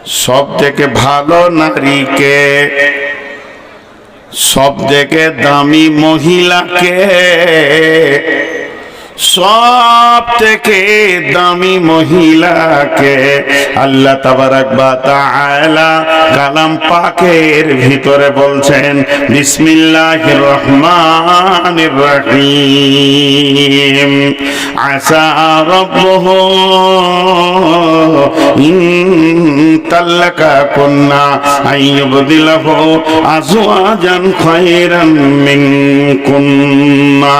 সব থেকে ভালো নারীকে, সব থেকে দামি মহিলাকে, সব থেকে দামি মহিলাকে আল্লাহ তাবারাক ওয়া তাআলা কালাম পাকের ভিতরে বলছেন বিসমিল্লাহির রহমানির রহিম। আসা রাব্বুহু ইন তাল্লাকা কুন্না আইয়ুবদিলাহু আজওয়াজান খায়রান মিনকুন্না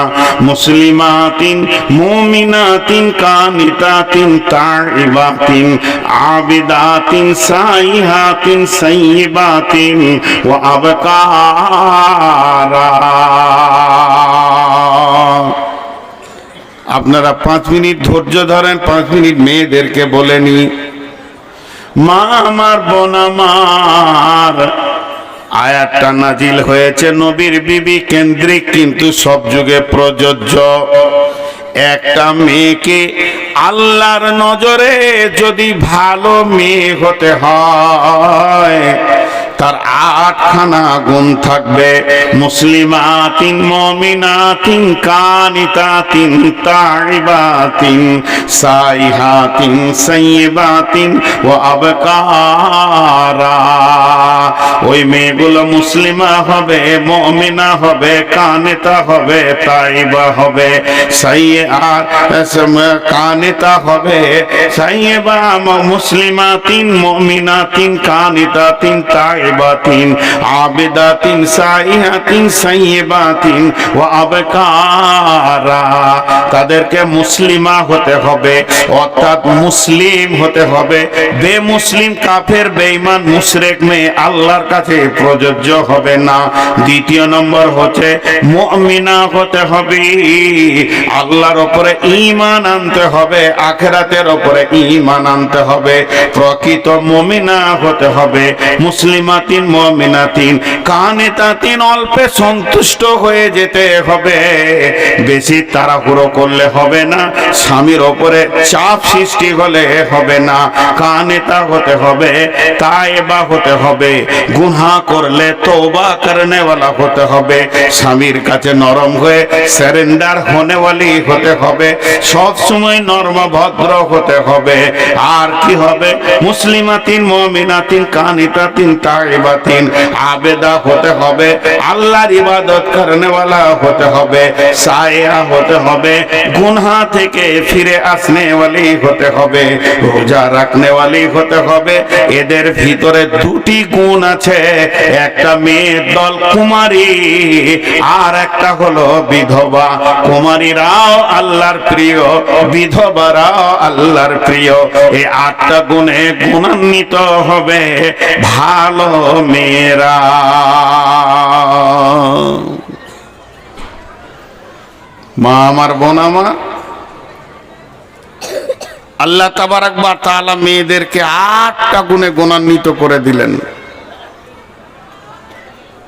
মুসলিমাতিন মুমিনাতিন কানিতাতিন তাইবাতিন আবিদাতিন সাইহাতিন সাইয়্যিবাতিন ওয়া আবকারা। আপনারা 5 মিনিট ধৈর্য ধরেন, 5 মিনিট মেয়েদেরকে বলেনি। মা আমার, বোন আমার, আয়াতটা নাজিল হয়েছে নবীর বিবি কেন্দ্রিক, কিন্তু সব যুগে প্রযোজ্য। একটা মেয়েকে আল্লাহর নজরে যদি ভালো মেয়ে হতে হয় তার 8খানা গুণ থাকবে। মুসলিমাতিন মুমিনাতিন কানিতাতিন তাইবাতিন সাইহাতিন সাইয়্যিবাতিন ওয়া আবকারা। ওই মেয়েগুলো মুসলিমা হবে, মুমিনা হবে, কানিতা হবে, তাইবা হবে, কানিতা হবে, সাইয়্যিবা, মুসলিমাতিন মুমিনাতিন কানিতাতিন তাইবাতিন আবিদাতিন সাইহাতিন সাইয়্যিবাতিন ওয়া আবকারা। তাদেরকে মুসলিমা হতে হবে, অর্থাৎ মুসলিম হতে হবে। বেমুসলিম, কাফের, বেঈমান, মুশরিক মেয়ে আল্লাহর কাছে প্রযোজ্য হবে না। দ্বিতীয় নম্বর হচ্ছে মুমিনা হতে হবে, আল্লাহর উপরে ঈমান আনতে হবে, আখিরাতের উপরে ঈমান আনতে হবে, প্রকৃত মুমিনা হতে হবে। মুসলিমাতিন মুমিনাতিন কানিতাতিন, অল্পে সন্তুষ্ট হয়ে যেতে হবে, বেশি তাড়াহুড়ো করলে হবে না, স্বামীর উপরে চাপ সৃষ্টি হলে হবে না। কানিতা হতে হবে, তাইবা হতে হবে, গুনাহ করলে তওবা করনে वाला হতে হবে, স্বামীর কাছে নরম হয়ে সারেন্ডার होने वाली হতে হবে, সব সময় নরম ভদ্র হতে হবে। আর কি হবে? মুসলিমাতিন মুমিনাতিন কানিতাতিন তাইবাতিন আবেদা হতে হবে, আল্লাহর ইবাদত করনে वाला হতে হবে, সায়া হতে হবে, গুনাহ থেকে ফিরে আসনে वाली হতে হবে, রোজা রাখনে वाली হতে হবে। এদের ভিতরে 2টি গুণ আছে, একটা মেয়ের দল কুমারী, আর একটা হলো বিধবা। কুমারীরাও আল্লাহর প্রিয়, বিধবারাও আল্লাহর প্রিয়। এই 8টা গুণে গুণান্বিত হবে ভালো মেয়েরা। মা আমার, বোন আমার, আল্লাহ তাবারাক ওয়া তাআলা মেয়েদেরকে 8টা গুণে গুণান্বিত করে দিলেন।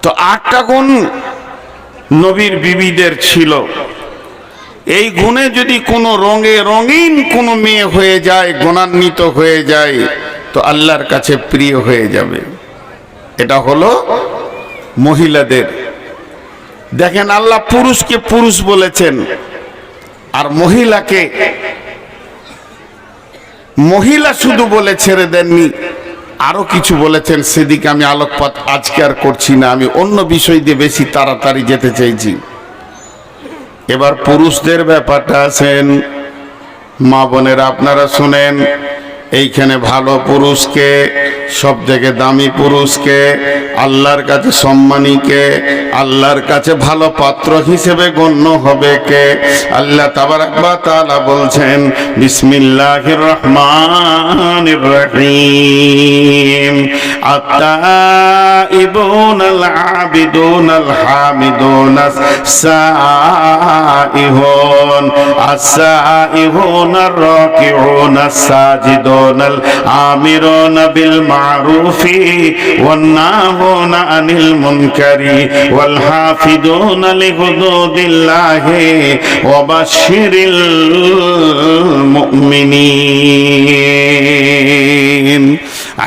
তো 8টা গুণ নবীর বিবিদের ছিল। এই গুণে যদি কোনো রঙে রঙিন কোনো মেয়ে হয়ে যায়, গুণান্বিত হয়ে যায়, তো আল্লাহর কাছে প্রিয় হয়ে যাবে। এটা হলো মহিলাদের। দেখেন, আল্লাহ পুরুষকে পুরুষ বলেছেন আর মহিলাকে মহিলা শুধু বলে ছেড়ে দেননি, আরো কিছু বলেছেন। সেদিকে আমি আলোকপাত আজকে আর করছি না, আমি অন্য বিষয় দিয়ে বেশি তাড়াতাড়ি যেতে চাইছি। এবার পুরুষদের ব্যাপারটা আছেন। মা বোনেরা আপনারা শুনেন, এইখানে ভালো পুরুষকে, সব থেকে দামি পুরুষকে, আল্লাহর কাছে সম্মানীকে, আল্লাহর কাছে ভালো পাত্র হিসেবে গণ্য হবে কে? আল্লাহ তাবারাক ওয়া তাআলা বলছেন বিসমিল্লাহির রহমানির রহিম। আত-তাইবুনাল আবিদুনাল হামিদুনাস সাইহুন আস-সাইহুনার রাকিউনাস সাজিদুনাল আমিরুনা বিল মারুফি ওয়ান নাহুনা আনিল মুনকারি ওয়াল হাফিদুনা লিহুদুদিল্লাহি ওয়া বাশশিরিল মুমিনিন।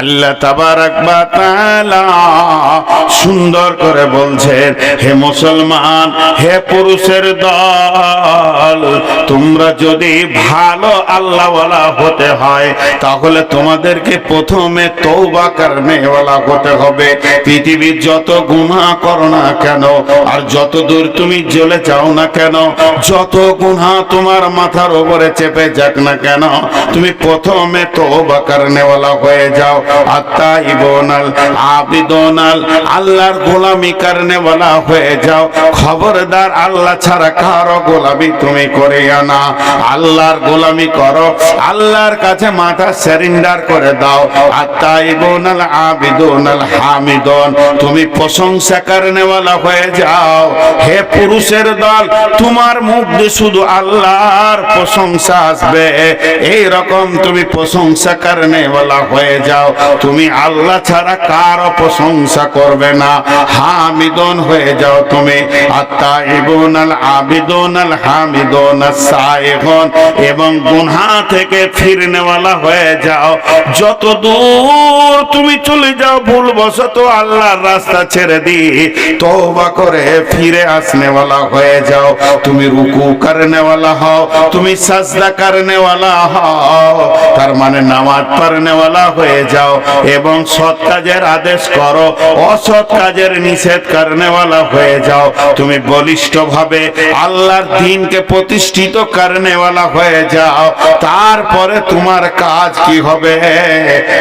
আল্লাহ তাবারাক ওয়া তাআলা সুন্দর করে বলছেন, হে মুসলমান, হে পুরুষের দল, তোমরা যদি ভালো আল্লাহওয়ালা হতে হয় তাহলে তোমাদেরকে প্রথমে তওবা করনেওয়ালা হতে হবে। পৃথিবীর যত গুনাহ করো না কেন, আর যত দূর তুমি জ্বলে যাও না কেন, যত গুনাহ তোমার মাথার উপরে চেপে যাক না কেন, তুমি প্রথমে তওবা করনেওয়ালা হয়ে যাও। আত্তাইবুনাল আবিদুনাল, আল্লাহর গোলামি করনেওয়ালা হয়ে যাও। খবরদার আল্লাহ ছাড়া কারো গোলামি তুমি করিও না। আল্লাহর গোলামি করো, আল্লাহর কাছে মাথা সারেন্ডার করে দাও। আত্তাইবুনাল আবিদুনাল হামিদুন, তুমি প্রশংসা করনেওয়ালা হয়ে যাও। হে পুরুষের দল, তোমার মুখ দিয়ে শুধু আল্লাহর প্রশংসা আসবে, এই রকম তুমি প্রশংসা করনেওয়ালা হয়ে যাও। তুমি আল্লাহ ছাড়া কারো প্রশংসা করবে না, হামিদুন হয়ে যাও তুমি। আত্তাইবুনাল আবিদুনাল হামিদুন আস-সাইহুন, এবং গুনাহ থেকে ফিরনেওয়ালা হয়ে যাও। যত দূর তুমি চলে যাও ভুলবশত আল্লাহর রাস্তা ছেড়ে দিয়ে তওবা করে ফিরে আসনেওয়ালা হয়ে যাও। তুমি রুকু করনেওয়ালা হও, তুমি সাজদা করনেওয়ালা হও, তার মানে নামাজ পড়নেওয়ালা হয়ে যাও। এবং সৎ কাজের আদেশ করো, অসৎ কাজের নিষেধ করনেওয়ালা হয়ে যাও। তুমি বলিষ্ঠভাবে আল্লাহর দ্বীনকে প্রতিষ্ঠিত করনেওয়ালা হয়ে যাও। তারপরে তোমার কাজ কি হবে?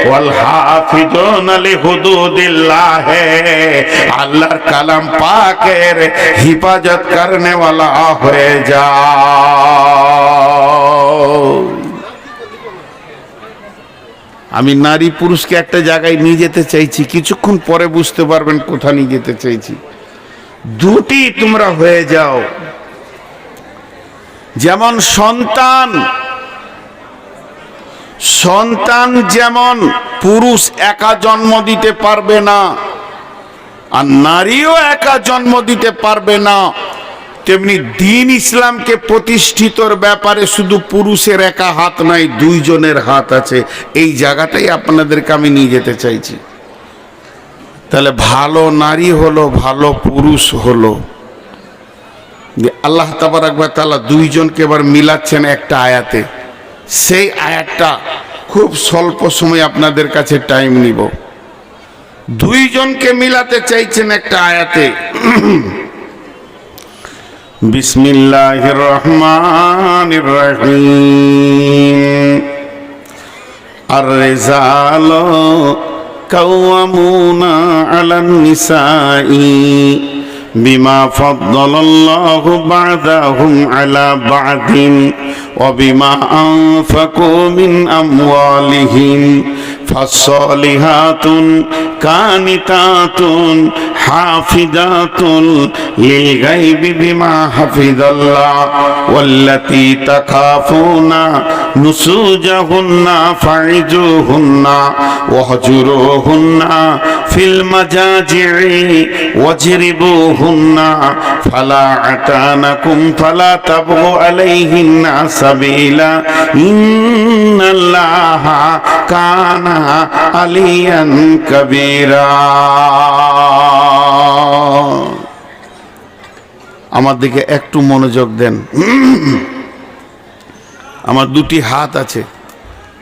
ওয়াল হাফিজুনা লিহুদুদিল্লাহ, আল্লাহর কালাম পাকের হিফাজত করনেওয়ালা হয়ে যাও। আমি নারী পুরুষকে একটা জায়গায় নিয়ে যেতে চাইছি, কিছুক্ষণ পরে বুঝতে পারবেন কোথা নিয়ে যেতে চাইছি। দুটি তোমরা হয়ে যাও। যেমন সন্তান যেমন পুরুষ একা জন্ম দিতে পারবে না, আর নারীও একা জন্ম দিতে পারবে না, তেমনি দ্বীন ইসলামকে প্রতিষ্ঠিতর ব্যাপারে শুধু পুরুষের একা হাত নাই, দুইজনের হাত আছে। এই জায়গাটাই আপনাদেরকে আমি নিয়ে যেতে চাইছি। তাহলে ভালো নারী হলো, ভালো পুরুষ হলো। আল্লাহ তাবারাক ওয়া তাআলা দুইজনকে এবার মিলাচ্ছেন একটা আয়াতে। সেই আয়াতটা খুব স্বল্প সময় আপনাদের কাছে টাইম নিব। দুইজনকে মিলাতে চাইছেন একটা আয়াতে। বিসমিল্লাহির রহমানির রহিম। আর-রিজালু কাওয়ামুনা আলান নিসাই বিমা ফাদ্দালাল্লাহু বা'দাহুম আলা বা'দিন ওয়া বিমা আনফাকু মিন আমওয়ালিহিম ফাস-সালিহাতুন কানিতাতুন হাফিজাতুন লিল গায়বি বিমা হাফিজাল্লাহ ওয়াল্লাতী তাখাফুনা নুসুজাহুন্না ফা'iজুহুন্না ওয়াহজুরুহুন্না ফিল মাজাজি'i ওয়াজরিবুহুন্না ফালা আতানাকুম ফালা তাবগু আলাইহিন্না সাবিলা ইন্নাল্লাহা কানা আলিয়ান কাবীরা। আমার দিকে একটু মনোযোগ দেন। আমার দুটি হাত আছে,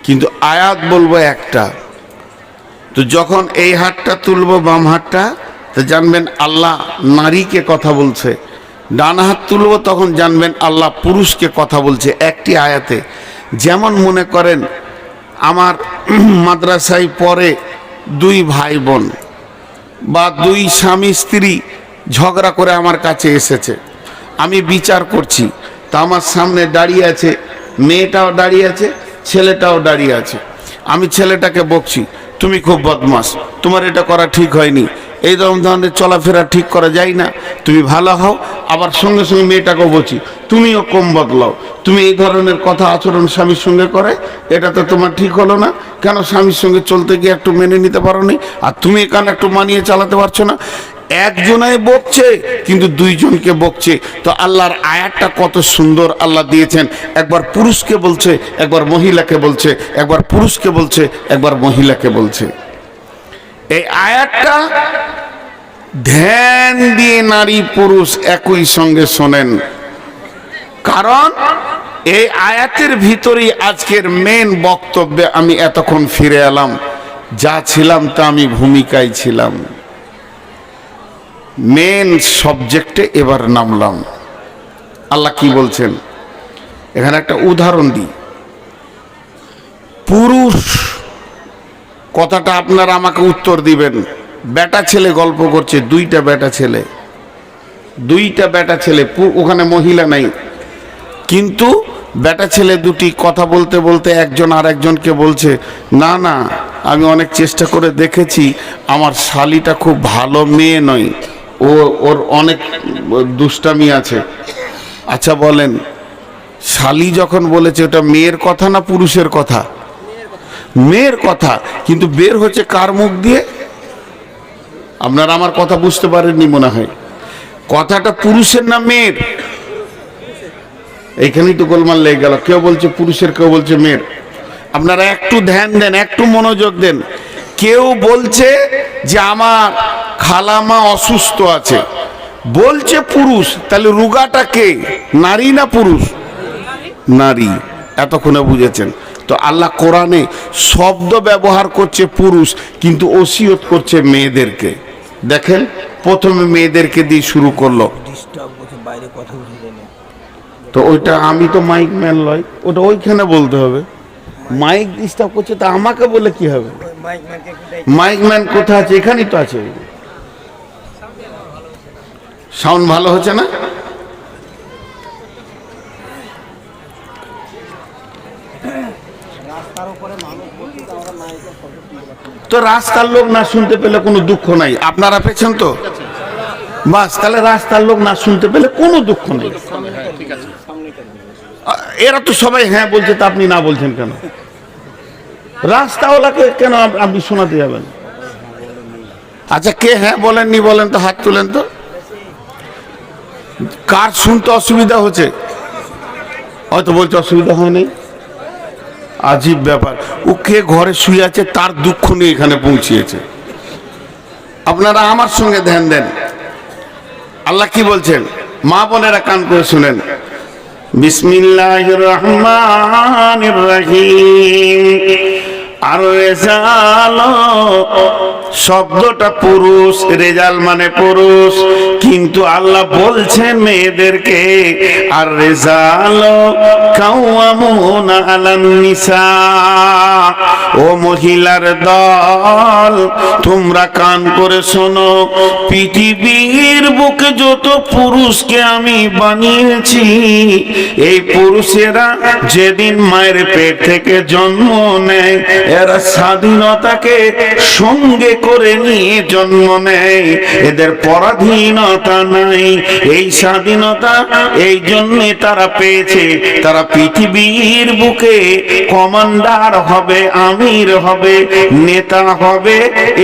কিন্তু আয়াত বলবো একটা। তো যখন এই হাতটা তুলবো, বাম হাতটা, তো জানবেন আল্লাহ নারীকে কথা বলছে। ডান হাত তুলবো, তখন জানবেন আল্লাহ পুরুষকে কথা বলছে একটি আয়াতে। যেমন মনে করেন আমার মাদ্রাসায় পড়ে দুই ভাই বোন বা দুই স্বামী স্ত্রী ঝগড়া করে আমার কাছে এসেছে, আমি বিচার করছি। তা আমার সামনে দাঁড়িয়ে আছে, মেয়েটাও দাঁড়িয়ে আছে, ছেলেটাও দাঁড়িয়ে আছে। আমি ছেলেটাকে বকছি, তুমি খুব বদমাস, তোমার এটা করা ঠিক হয়নি, এই ধরনের চলাফেরা ঠিক করা যায় না, তুমি ভালো হও। আবার সঙ্গে সঙ্গে মেয়েটাকেও বলছি, তুমিও কম বদলাও, তুমি এই ধরনের কথা আচরণ স্বামীর সঙ্গে করে, এটা তো তোমার ঠিক হলো না। কেন স্বামীর সঙ্গে চলতে গিয়ে একটু মেনে নিতে পারো নি, আর তুমি এখানে একটু মানিয়ে চালাতে পারছো না। একজনাই বকছে কিন্তু দুইজনকে বকছে। তো আল্লাহর আয়াতটা কত সুন্দর আল্লাহ দিয়েছেন, একবার পুরুষকে বলছে, একবার মহিলাকে বলছে, একবার পুরুষকে বলছে, একবার মহিলাকে বলছে। এই আয়াতটা ধ্যান দিয়ে নারী পুরুষ একই সঙ্গে শোনেন, কারণ এই আয়াতের ভিতরেই আজকের মেন বক্তব্যে আমি এতক্ষণ ফিরে এলাম। যা ছিলাম তা আমি ভূমিকায় ছিলাম, মেন সাবজেক্টে এবার নামলাম। আল্লাহ কি বলছেন এখানে একটা উদাহরণ দিই। পুরুষ কথাটা আপনারা আমাকে উত্তর দিবেন। বেটা ছেলে গল্প করছে, দুইটা বেটা ছেলে, ওখানে মহিলা নাই, কিন্তু বেটা ছেলে দুটি কথা বলতে বলতে একজন আর একজনকে বলছে, না না আমি অনেক চেষ্টা করে দেখেছি, আমার শালিটা খুব ভালো মেয়ে নয়, ওর অনেক দুষ্টামি আছে। আচ্ছা বলেন, শালি যখন বলেছে ওটা মেয়ের কথা না পুরুষের কথা? মেয়ের কথা, কিন্তু বের হচ্ছে কার মুখ দিয়ে? আপনারা আমার কথা বুঝতে পারেননি মনে হয়। কথাটা পুরুষের না মেয়ের? এইখানেই তো গোলমাল লেগে গেল, কেউ বলছে পুরুষের, কেউ বলছে মেয়ের। আপনারা একটু ধ্যান দেন, একটু মনোযোগ দেন। কেউ বলছে যে আমার খালামা অসুস্থ আছে, বলছে পুরুষ, তাহলে রুগাটা কে, নারী না পুরুষ? নারী। এতক্ষণে বুঝেছেন তো? আল্লাহ কোরআনে শব্দ ব্যবহার করছে পুরুষ, কিন্তু ওসিয়ত করছে মেয়েদেরকে। দেখেন প্রথমে মেয়েদেরকে দিয়ে শুরু করলো, তো ওইটা আমি তো মাইক ম্যান লয়, ওটা ওইখানে বলতে হবে। মাইক ডিস্টার্ব করছে, তা আমাকে বলে কি হবে? মাইক ম্যান কোথায় আছে? এখানেই তো আছে। সাউন্ড ভালো হচ্ছে না? তো রাস্তার লোক না শুনতে পেলে কোনো দুঃখ নাই, আপনারা পেয়েছেন তো বাস, তাহলে রাস্তার লোক না শুনতে পেলে কোনো দুঃখ নেই। এরা তো সবাই হ্যাঁ বলছে, তা আপনি না বলছেন কেন? রাস্তাওয়ালাকে কেন আপনি শোনাতে যাবেন? আচ্ছা কে হ্যাঁ বলেননি বলেন তো, হাত তুলেন তো। কার শুনতে অসুবিধা হচ্ছে? হয়তো বলছে অসুবিধা হয় নাই। আজীব ব্যাপার, ও কে ঘরে শুয়ে আছে তার দুঃখ নিয়ে এখানে পৌঁছিয়েছে। আপনারা আমার সঙ্গে ধ্যান দেন, আল্লাহ কি বলছেন? মা বোনেরা কান করে শুনেন। বিসমিল্লাহির রহমানির রহিম। আর রেজাল শব্দটা পুরুষ, রেজাল মানে পুরুষ, কিন্তু আল্লাহ বলছেন মেয়েদেরকে, আর রেজাল কাওয়ামুনা আলান নিসা। ও মহিলার দল, তোমরা কান করে শোনো, পৃথিবীর বুকে যত পুরুষকে আমি বানিয়েছি, এই পুরুষেরা যেদিন মায়ের পেট থেকে জন্ম নেয়, এরা স্বাধীনতাকে সঙ্গে করে নিয়ে জন্ম নেয়, এদের পরাধীনতা নাই। এই স্বাধীনতা এই জন্যে তারা পেয়েছে, তারা পৃথিবীর বুকে কমান্ডার হবে, আমির হবে, নেতা হবে,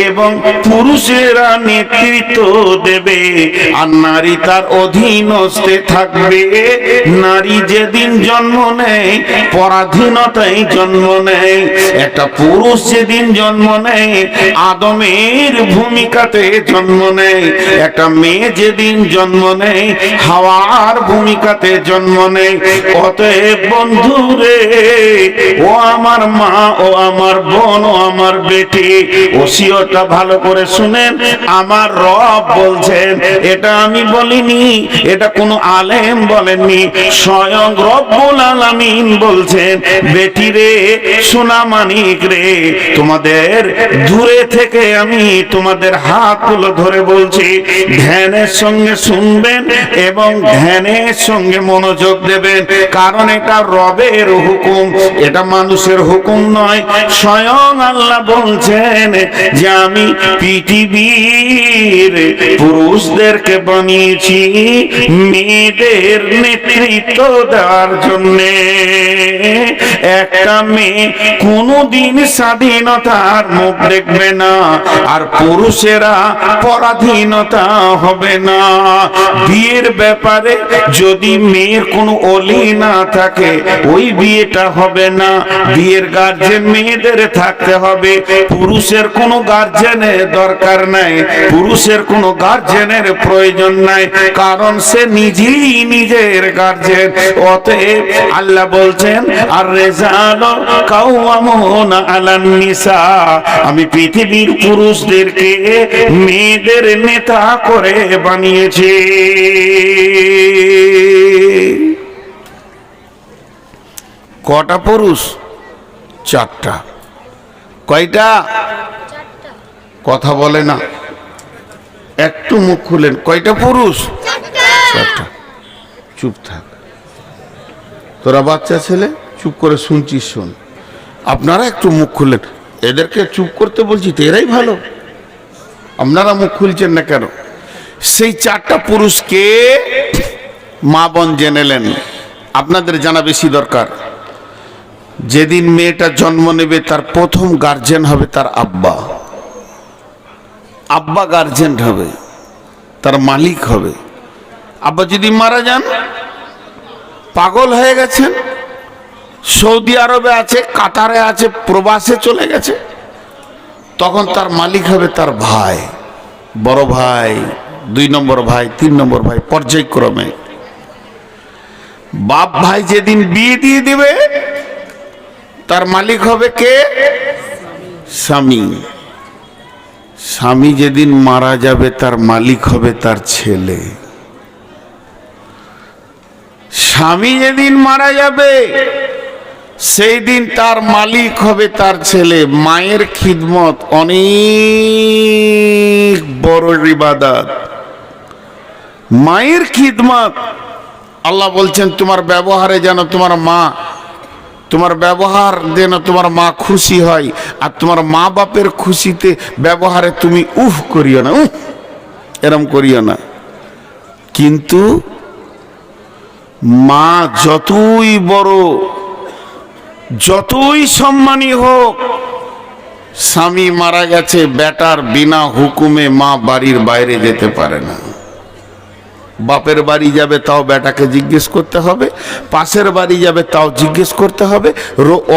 এবং পুরুষেরা নেতৃত্ব দেবে, আর নারী তার অধীনস্থে থাকবে। নারী যেদিন জন্ম নেয় পরাধীনতায় জন্ম নেয়, একটা পুরুষ যেদিন জন্ম নেয় আদমের ভূমিকাতে জন্ম নেয়, একটা মেয়ে যেদিন জন্ম নেয় হাওয়ার ভূমিকাতে জন্ম নেয়। অতএব বন্ধুরে, ও আমার মা, ও আমার বোন, ও আমার বেটি, ওসিয়তটা ভালো করে শুনেন। আমার রব বলছেন, এটা আমি বলিনি, এটা কোনো আলেম বলেননি, স্বয়ং রব্বুল আলামিন বলছেন, বেটি রে, সোনা মানিক রে, তোমাদের দূরে থেকে আমি তোমাদের হাতগুলো ধরে বলছি, ধ্যানের সঙ্গে শুনবেন এবং ধ্যানের সঙ্গে মনোযোগ দেবেন, কারণ এটা রবের হুকুম, এটা মানুষের হুকুম নয়। স্বয়ং আল্লাহ বলছেন, যে আমি পৃথিবীর পুরুষদেরকে বানিয়েছি মেয়েদের নেতৃত্ব দেওয়ার জন্যে। একটা মেয়ে কোনোদিন স্বাধীনতার মুখ দেখবে না, আর পুরুষেরা পরাধীনতা হবে না। বিয়ের ব্যাপারে যদি মেয়ের কোনো অলি না থাকে ওই বিয়েটা হবে না। বিয়ের গার্জেন মেয়েদের থাকতে হবে, পুরুষের কোনো গার্জেনের দরকার নাই, পুরুষের কোনো গার্জেনের প্রয়োজন নাই, কারণ সে নিজেই নিজের গার্জেন। অতএব আল্লাহ বলছেন আর রেজালো কাওয়ামুনা আলান নিসা, আমি পৃথিবীর পুরুষদেরকে মেয়েদের নেতা করে বানিয়েছি। কটা পুরুষ? চারটা। কয়টা? কথা বলে না, একটু মুখ খুলেন। কয়টা পুরুষ? চারটা। চুপ থাক, তোরা বাচ্চা ছেলে, চুপ করে শুনছিস, শোন। আপনারা একটু মুখ খুললেন, এদেরকে চুপ করতে বলছি তো এরাই ভালো, আপনারা মুখ খুলছেন না কেন? সেই চারটা পুরুষকে মা বোন জেনেলেন, আপনাদের জানা বেশি দরকার। যেদিন মেয়েটা জন্ম নেবে তার প্রথম গার্জেন হবে তার আব্বা। আব্বা গার্জেন হবে, তার মালিক হবে। আব্বা যদি মারা যান, পাগল হয়ে গেছেন, সৌদি আরবে আছে, কাতারে আছে, প্রবাসে চলে গেছে, তখন তার মালিক হবে তার ভাই, বড় ভাই, 2 নম্বর ভাই, 3 নম্বর ভাই, পর্যায়ক্রমে। বাপ ভাই যেদিন বিয়ে দিয়ে দিবে তার মালিক হবে কে? স্বামী। স্বামী যেদিন মারা যাবে তার মালিক হবে তার ছেলে। স্বামী যেদিন মারা যাবে সেই দিন তার মালিক হবে তার ছেলে। মায়ের খিদমত অনেক বড় ইবাদত। মায়ের খিদমত, আল্লাহ বলছেন তোমার ব্যবহারে যেন তোমার মা, তোমার ব্যবহার যেন তোমার মা খুশি হয়, আর তোমার মা বাপের খুশিতে ব্যবহারে তুমি উফ করিও না, এরম করিও না। কিন্তু মা যতই বড়, যতই সম্মানী হোক, স্বামী মারা গেছে, বেটার বিনা হুকুমে মা বাড়ির বাইরে যেতে পারে না। বাপের বাড়ি যাবে তাও বেটাকে জিজ্ঞেস করতে হবে, পাশের বাড়ি যাবে তাও জিজ্ঞেস করতে হবে,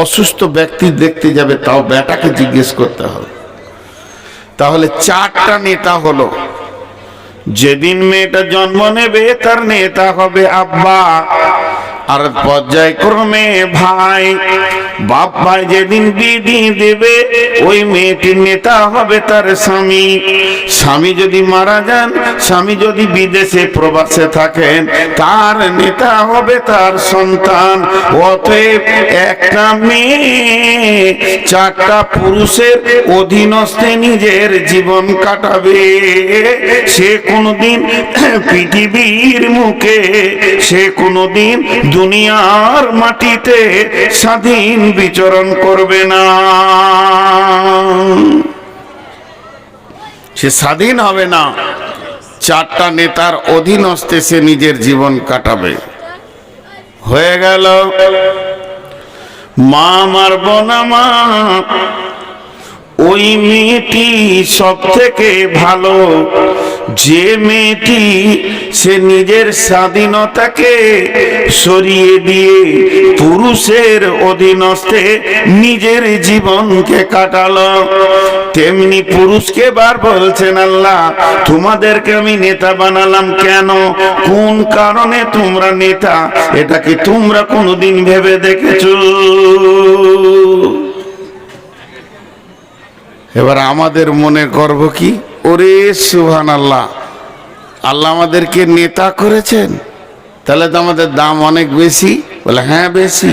অসুস্থ ব্যক্তি দেখতে যাবে তাও বেটাকে জিজ্ঞেস করতে হবে। তাহলে চারটা নেতা হলো। যেদিন মেয়েটা জন্ম নেবে তার নেতা হবে আব্বা, আর পর্যায়ক্রমে ভাই। বাপ ভাই যেদিন বিয়ে দেবে ওই মেয়েটির নেতা হবে তার স্বামী। স্বামী যদি মারা যান, স্বামী যদি বিদেশে প্রবাসে থাকেন, তার নেতা হবে তার সন্তান। অতএব একটা মেয়ে চারটা পুরুষের অধীনস্থে নিজের জীবন কাটাবে। সে কোনোদিন পৃথিবীর মুখে, সে কোনোদিন দুনিয়ার মাটিতে স্বাধীন বিচরণ করবে না, সে স্বাধীন হবে না। চারটা নেতার অধীনস্থে সে নিজের জীবন কাটাবে। হয়ে গেল। মা মারব না মা, ওই মেয়েটি সব থেকে ভালো যে মেয়েটি সে নিজের স্বাধীনতাকে সরিয়ে দিয়ে পুরুষের অধীনস্থে নিজের জীবনকে কাটালো। তেমনি পুরুষকে বার বলছেন আল্লাহ তোমাদেরকে আমি নেতা বানালাম কেন, কোন কারণে তোমরা নেতা, এটা কি তোমরা কোনোদিন ভেবে দেখেছো? এবার আমাদের মনে গর্ব কি, ওরে সুবহানাল্লাহ, আল্লাহ আমাদেরকে নেতা করেছেন, তাহলে তো আমাদের দাম অনেক বেশি। বলে হ্যাঁ বেশি,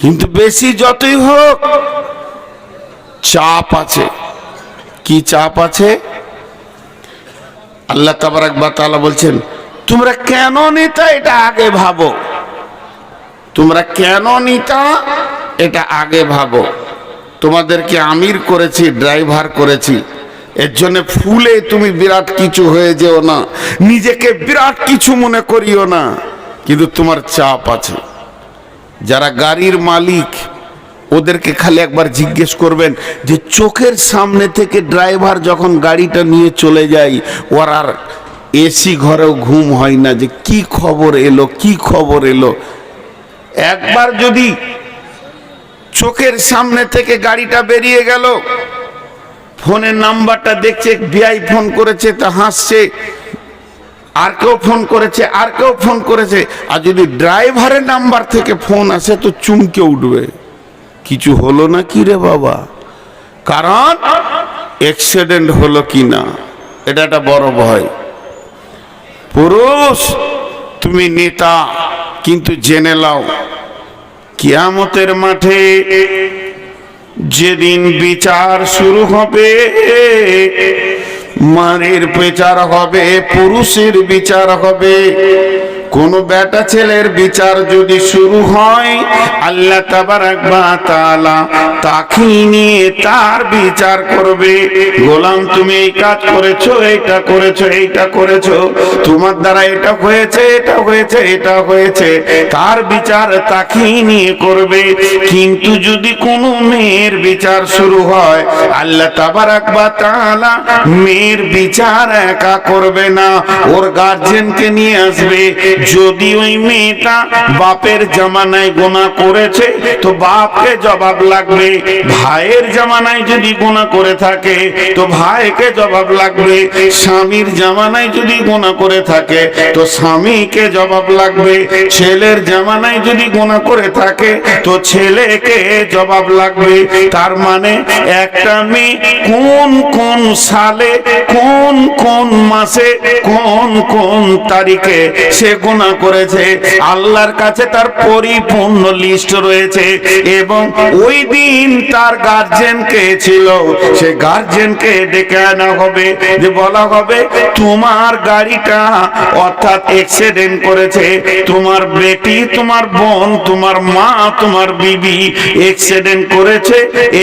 কিন্তু বেশি যতই হোক চাপ আছে। কি চাপ আছে? আল্লাহ তাবারাক ওয়া তাআলা বলছেন তোমরা কেন নেতা এটা আগে ভাবো, তোমরা কেন নেতা এটা আগে ভাবো। তোমাদেরকে আমির করেছি, ড্রাইভার করেছি, এর জন্য ফুলে তুমি বিরাট কিছু হয়ে যেও না, নিজেকে বিরাট কিছু মনে করিও না, কিন্তু তোমার চাপ আছে। যারা গাড়ির মালিক ওদেরকে খালি একবার জিজ্ঞেস করবেন যে চোখের সামনে থেকে ড্রাইভার যখন গাড়িটা নিয়ে চলে যায়, ওর আর এসি ঘরেও ঘুম হয় না, যে কি খবর এলো কি খবর এলো। একবার যদি চোখের সামনে থেকে গাড়িটা বেরিয়ে গেল, ফোনের নাম্বারটা দেখছে, বিআই ফোন করেছে তা হাসছে, আর কেউ ফোন করেছে, আর কেউ ফোন করেছে, আর যদি ড্রাইভারের নাম্বার থেকে ফোন আসে তো চমকে উঠবে, কিছু হলো না কি রে বাবা, কারণ অ্যাক্সিডেন্ট হলো কিনা, এটা একটা বড় ভয়। পুরুষ তুমি নেতা, কিন্তু জেনে নাও কিয়ামতের মাঠে যেদিন বিচার শুরু হবে, মানের বিচার হবে, পুরুষের বিচার হবে। কোন বেটা ছেলের বিচার যদি শুরু হয়, আল্লাহ তাবারাক ওয়া তাআলা তাকে নিয়ে তার বিচার করবে। গোলাম তুমি এই কাজ করেছো, এইটা করেছো, এইটা করেছো, তোমার দ্বারা এটা হয়েছে, এটা হয়েছে, এটা হয়েছে, তার বিচার তাকে নিয়ে করবে। কিন্তু যদি কোনো মেয়ের বিচার শুরু হয়, আল্লাহ তাবারাক ওয়া তাআলা মেয়ের বিচার একা করবে না, ওর গার্জিয়ানকে নিয়ে আসবে। যদি ওই মেয়েটা বাপের জামানায় গুনাহ করেছে তো বাপকে জবাব লাগবে, ভাইয়ের জামানায় যদি গুনাহ করে থাকে তো ভাইকে জবাব লাগবে, স্বামীর জামানায় যদি গুনাহ করে থাকে তো স্বামীকে জবাব লাগবে, ছেলের জামানায় যদি গুনাহ করে থাকে তো ছেলেকে জবাব লাগবে। তার মানে একটা মেয়ে কোন কোন সালে, কোন কোন মাসে, কোন কোন তারিখে সে গুনাহ করেছে, আল্লাহর কাছে তার পরিপূর্ণ লিস্ট রয়েছে। এবং ওই দিন তার গার্জিয়ান কে ছিল, সে গার্জিয়ানকে ডেকে আনা হবে, যে বলা হবে তোমার গাড়িটা অর্থাৎ অ্যাক্সিডেন্ট করেছে, তোমার বেটি, তোমার বোন, তোমার মা, তোমার বিবি অ্যাক্সিডেন্ট করেছে,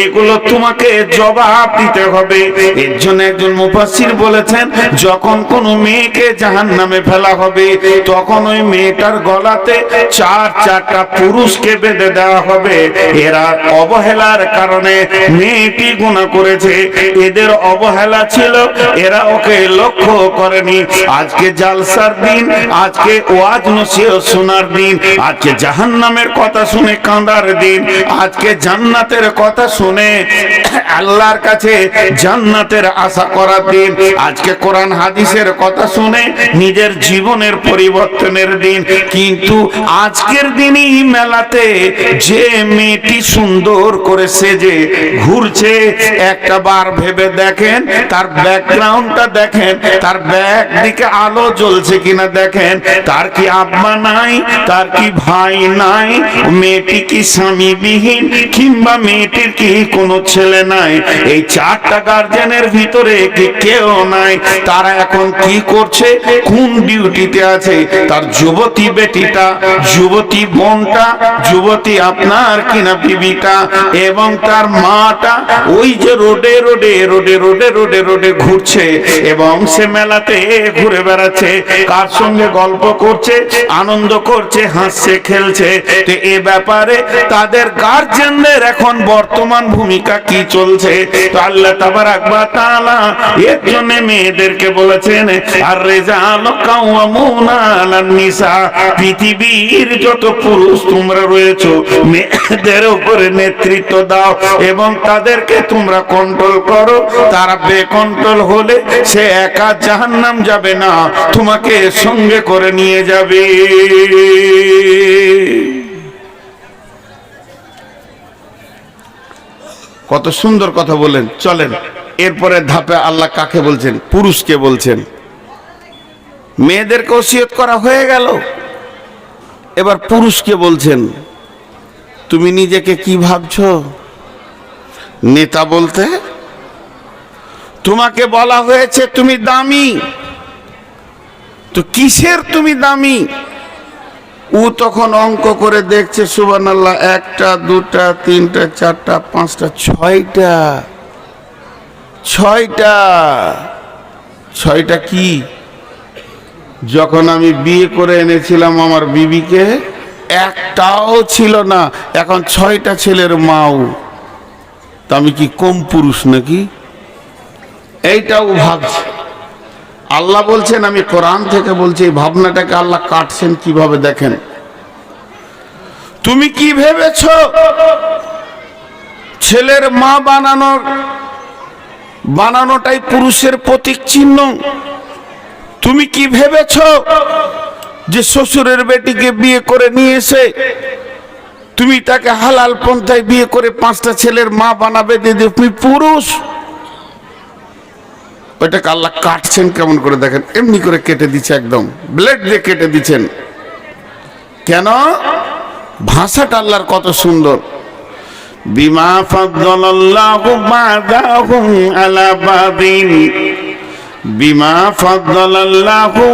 এগুলো তোমাকে জবাব দিতে হবে। এর জন্য একজন মুফাসসির বলেছেন, যখন কোনো মেয়েকে জাহান্নামে ফেলা হবে, তখন ওই মেয়েটার গলাতে চারটা পুরুষকে বেঁধে দেওয়া হবে। এরা অবহেলার কারণে মেয়েটি গুনাহ করেছে, এদের অবহেলা ছিল, এরা ওকে লক্ষ্য করেনি। আজকে জালসার দিন, আজকে ওয়াজ নসিহত শোনার দিন, আজকে জাহান্নামের কথা শুনে কাঁদার দিন, আজকে জান্নাতের কথা শুনে আল্লাহর কাছে জান্নাতের আশা করার দিন, আজকে কোরআন হাদিসের কথা শুনে নিজের জীবনের পরিবর্তনের দিন। কিন্তু আজকের দিনই মেলাতে যে মেয়েটি সুন্দর করে সেজে ঘুরছে, একটা বার ভেবে দেখেন, তার ব্যাকগ্রাউন্ডটা দেখেন, তার ব্যাক দিকে আলো জ্বলছে কিনা দেখেন, তার কি আব্বা নাই, তার কি ভাই নাই, মেয়েটি কি স্বামীবিহীন, কিংবা মেয়েটির কি কোনো ছেলে নাই, এই চারটা গার্জিয়ানের ভিতরে কি কেউ নাই, তারা এখন কি করছে, কোন ডিউটিতে আছে, তার যুবতী বেটিটা, যুবতী বোনটা, যুবতী আপনার কিনা বিবিটা এবং তার মাটা ওই যে রোডে রোডে রোডে রোডে রোডে রোডে ঘুরছে, এবং সে মেলাতে ঘুরে বেড়াচ্ছে, কার সঙ্গে গল্প করছে, আনন্দ করছে, হাসছে, খেলছে। তো এ ব্যাপারে তাদের গার্জিয়ানদের এখন বর্তমান ভূমিকা কি চলছে? তো আল্লাহ তাবারাক ওয়া তাআলা এর জন্য মেয়েদেরকে বলেছেন, আর রিজালু কাওয়ামুনা আলান নিসা, পৃথিবীর যত পুরুষ তোমরা রয়েছো মেয়েদের উপরে নেতৃত্ব দাও এবং তাদেরকে তোমরা কন্ট্রোল করো। তারা বেকন্ট্রোল হলে সে একা জাহান্নাম যাবে না, তোমাকে সঙ্গে করে নিয়ে যাবে। কত সুন্দর কথা বলেন। চলেন এরপরে ধাপে আল্লাহ কাকে বলছেন? পুরুষকে বলছেন। মেয়েদেরকে ওসিয়ত করা হয়ে গেল, এবার পুরুষকে বলছেন, তুমি নিজেকে কি ভাবছো নেতা বলতে? তোমাকে বলা হয়েছে তুমি দামি, তো কিসের তুমি দামি? ও তখন অঙ্ক করে দেখছে সুবহানাল্লাহ, একটা দুটা তিনটা চারটা পাঁচটা ছয়টা কি? যখন আমি বিয়ে করে এনেছিলাম আমার বিবিকে একটাও ছিল না, এখন 6টা ছেলের মাও। তা আমি কি কম পুরুষ নাকি? এইটাও ভাবছে। আল্লাহ বলছেন, আমি কোরআন থেকে বলছি, এই ভাবনাটাকে আল্লাহ কাটছেন কিভাবে দেখেন। তুমি কি ভেবেছ ছেলের মা বানানোটাই পুরুষের প্রতীক চিহ্ন? তুমি কি ভেবেছ যে শ্বশুরের বেটিকে বিয়ে করে নিয়ে এসে তুমি তাকে হালাল পন্থায় বিয়ে করে 5টা ছেলের মা বানাবে, দিদি তুমি পুরুষ? ওইটাকে আল্লাহ কাটছেন কেমন করে দেখেন, এমনি করে কেটে দিচ্ছে, একদম ব্লেড দিয়ে কেটে দিচ্ছেন। কেন? ভাষাটা আল্লাহর কত সুন্দর। বিমা ফাদ্দালাল্লাহু বা'দাহুম আলা বাদিন, বিমা ফাদ্দালাল্লাহু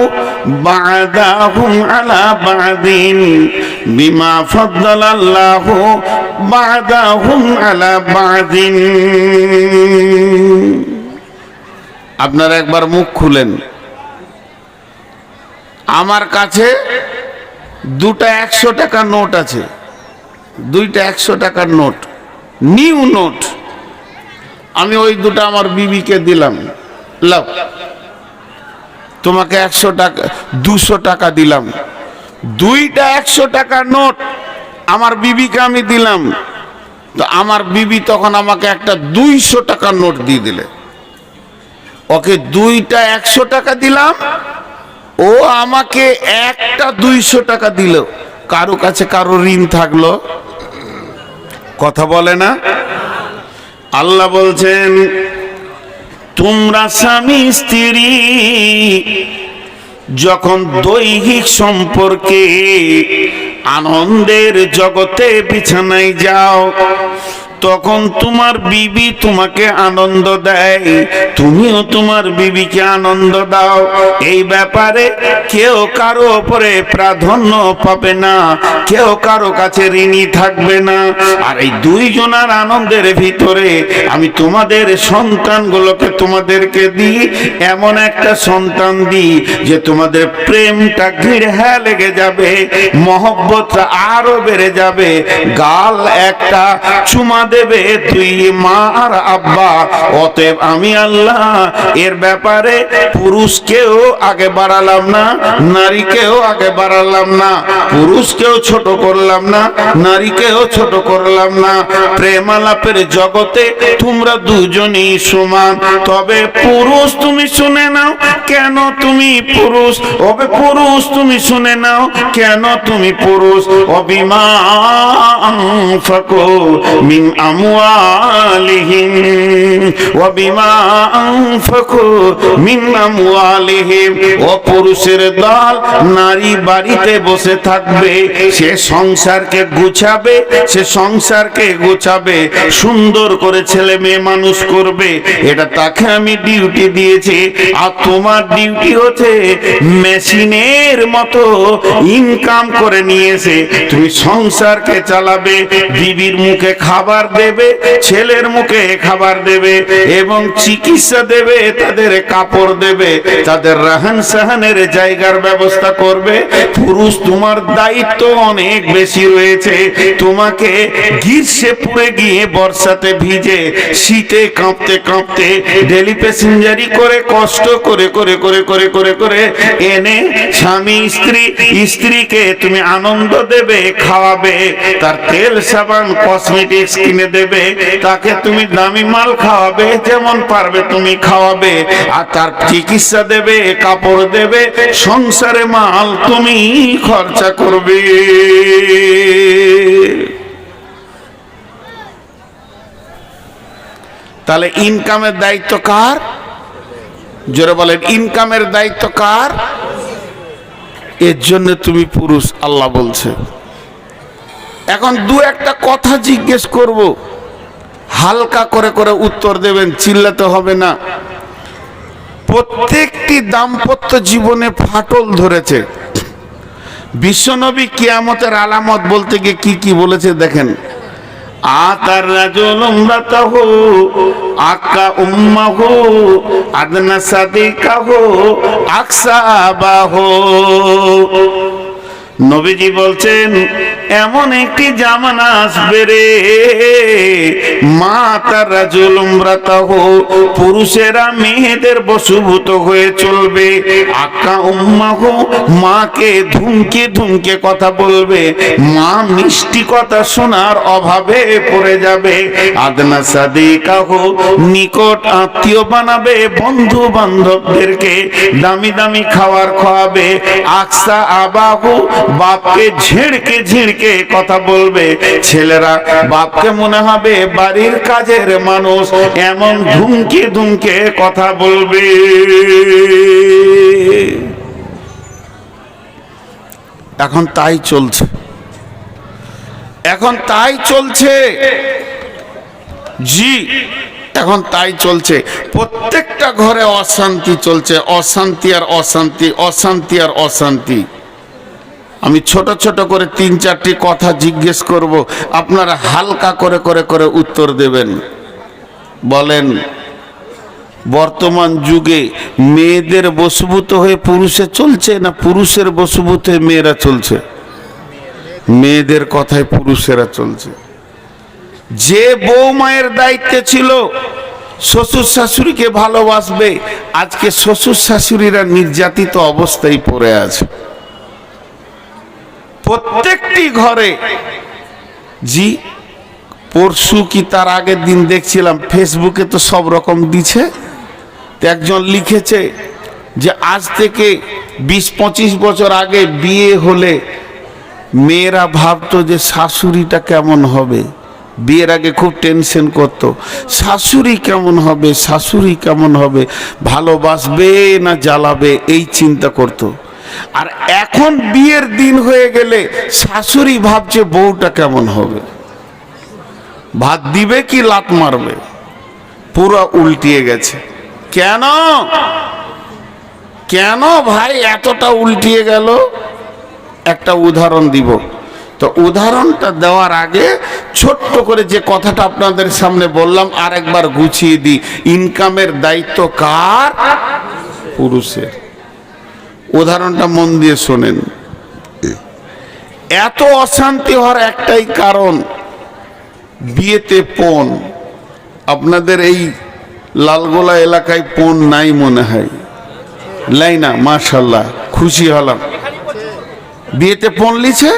বা'দাহুম আলা বাদিন, বিমা ফাদ্দালাল্লাহু বা'দাহুম আলা বাদিন। আপনারা একবার মুখ খুলেন। আমার কাছে 2টা 100 টাকার নোট আছে, 2টা 100 টাকার নোট, নিউ নোট। আমি ওই 2টা আমার বিবিকে দিলাম, লাও তোমাকে 100 টাকা 200 টাকা দিলাম। 2টা 100 টাকার নোট আমার বিবিকে আমি দিলাম, তো আমার বিবি তখন আমাকে একটা 200 টাকার নোট দিয়ে দিলে। ওকে 2টা 100 টাকা দিলাম, ও আমাকে একটা 200 টাকা দিল। কারো কাছে কারো ঋণ থাকলো? কথা বলে না? আল্লাহ বলছেন, তোমরা স্বামী স্ত্রী যখন দৈহিক সম্পর্কে আনন্দের জগতে বিছানায় যাও, তখন তোমার বিবি তোমাকে আনন্দ দেয়, তুমিও তোমার বিবিকে আনন্দ দাও। এই ব্যাপারে কেউ কারো উপরে প্রাধান্য পাবে না, কেউ কারো কাছে ঋণী থাকবে না। আর এই 2 জনের আনন্দের ভিতরে আমি তোমাদের সন্তানগুলোকে তোমাদেরকে দিই, এমন একটা সন্তান দিই যে তোমাদের প্রেমটা ঘৃণা লেগে যাবে, মহব্বতটা আরো বেড়ে যাবে। গাল একটা চুমা দেবে 2 মা আর আব্বা। অতএব আমি আল্লাহ এর ব্যাপারে পুরুষকেও আগে বাড়ালাম না, নারীকেও আগে বাড়ালাম না, পুরুষকেও ছোট করলাম না, নারীকেও ছোট করলাম না। প্রেম আলাপের জগতে তোমরা দুজনেই সমান। তবে পুরুষ তুমি শুনে নাও, কেন তুমি পুরুষ? ওবে পুরুষ তুমি শুনে নাও, কেন তুমি পুরুষ? অবিমা আনফাকু মিন আমওয়ালিহিম ওয়া বিমা আনফাকু মিন আমওয়ালিহিম। ও পুরুষের দল নারী বাড়িতে বসে থাকবে, সে সংসারকে গুছাবে, সে সংসারকে গুছাবে, সুন্দর করে ছেলে মেয়ে মানুষ করবে, এটা তাকে আমি ডিউটি দিয়েছি। আর তোমার ডিউটি হচ্ছে মেশিনের মতো ইনকাম করে নিয়েছে, তুমি সংসারকে চালাবে, বিবির মুখে খাবার দেবে, ছেলের মুখে খাবার দেবে, এবং চিকিৎসা দেবে, তাদের কাপড় দেবে, তাদের রাহান সাহানের জায়গার ব্যবস্থা করবে। পুরুষ তোমার দায়িত্ব অনেক বেশি রয়েছে। তোমাকে গ্রীষ্মে পুড়ে গিয়ে বর্ষাতে ভিজে, শীতে কাঁপতে কাঁপতে, ডেলি প্যাসেঞ্জারি করে, কষ্ট করে করে করে করে করে করে এনে স্বামী স্ত্রীকে তুমি আনন্দ দেবে, খাওয়াবে, তার তেল সাবান কসমেটিক্স কিনে দেবে, তাকে তুমি দামি মাল খাওয়াবে, যেমন পারবে তুমি খাওয়াবে, আর তার চিকিৎসা দেবে, কাপড় দেবে, সংসারে মাল তুমি খরচা করবে। তাহলে ইনকামের দায়িত্ব কার? জোরে বলেন, ইনকামের দায়িত্ব কার? এর জন্য তুমি পুরুষ, আল্লাহ বলছে। এখন 2-1টা কথা জিজ্ঞেস করব, হালকা করে করে উত্তর দেবেন, চিল্লাতে হবে না। প্রত্যেকটি দাম্পত্য জীবনে ফাটল ধরেছে, বিশ্বনবী কিয়ামতের আলামত বলতে গিয়ে কি কি বলেছে দেখেন। আতার রাজুল উমরাতাহু আকা উম্মাহু আদনা সাদিকাহু আকসা আবাহু। নবীজি বলছেন এমন একটি জামানা আসবে রে, মা তার রাজুল উমরাতাহু, পুরুষেরা মেয়েদের বশীভূত হয়ে চলবে, আকা উম্মাহু, মাকে ধুমকে ধুমকে কথা বলবে, মা মিষ্টি কথা শোনার অভাবে পড়ে যাবে, আদনা সাদিকাহু, নিকট আত্মীয় বানাবে, বন্ধু বান্ধবদেরকে দামি দামি খাবার খাওয়াবে, আকসা আবাহু, বাপকে ঝিড়কে ঝিড়কে কথা বলবে, ছেলেরা বাপকে মনে হবে বাড়ির কাজের মানুষ, এমন ধুমকে ধুমকে কথা বলবে। এখন তাই চলছে, এখন তাই চলছে, জি এখন তাই চলছে। প্রত্যেকটা ঘরে অশান্তি চলছে, অশান্তি আর অশান্তি, অশান্তি আর অশান্তি। আমি ছোট ছোট করে 3-4টি কথা জিজ্ঞেস করব, আপনারা হালকা করে করে করে উত্তর দেবেন। বলেন, বর্তমান যুগে মেয়েদের বশীভূত হয়ে পুরুষে চলছে না পুরুষের বশীভূত হয়ে মেয়েরা চলছে? মেয়েদের কথায় পুরুষেরা চলছে। যে বউ মায়ের দায়িত্বে ছিল শ্বশুর শাশুড়িকে ভালোবাসবে, আজকে শ্বশুর শাশুড়িরা নির্যাতিত অবস্থায় পড়ে আছে প্রত্যেকটি ঘরে। জি পরশু কি তার আগের দিন দেখছিলাম ফেসবুকে, তো সব রকম দিছে। একজন লিখেছে যে আজ থেকে 20-25 বছর আগে বিয়ে হলে মেয়েরা ভাবতো যে শাশুড়িটা কেমন হবে, বিয়ের আগে খুব টেনশন করতো, শাশুড়ি কেমন হবে, শাশুড়ি কেমন হবে, ভালোবাসবে না জ্বালাবে, এই চিন্তা করতো। আর এখন বিয়ের দিন হয়ে গেলে শাশুড়ি ভাবছে বউটা কেমন হবে, ভাত দিবে কি লাত মারবে, পুরো উল্টিয়ে গেছে। কেন কেন ভাই এতটা উল্টিয়ে গেল? একটা উদাহরণ দিব। তো উদাহরণটা দেওয়ার আগে ছোট্ট করে যে কথাটা আপনাদের সামনে বললাম আরেকবার গুছিয়ে দিই। ইনকামের দায়িত্ব কার? পুরুষের। উদাহরণটা মন দিয়ে শোনেন। এত অশান্তি হওয়ার একটাই কারণ, বিয়েতে পণ। আপনাদের এই লালগোলা এলাকায় পণ নাই মনে হয়, লাই না? মাশাআল্লাহ, খুশি হলাম। বিয়েতে পণ লিছে,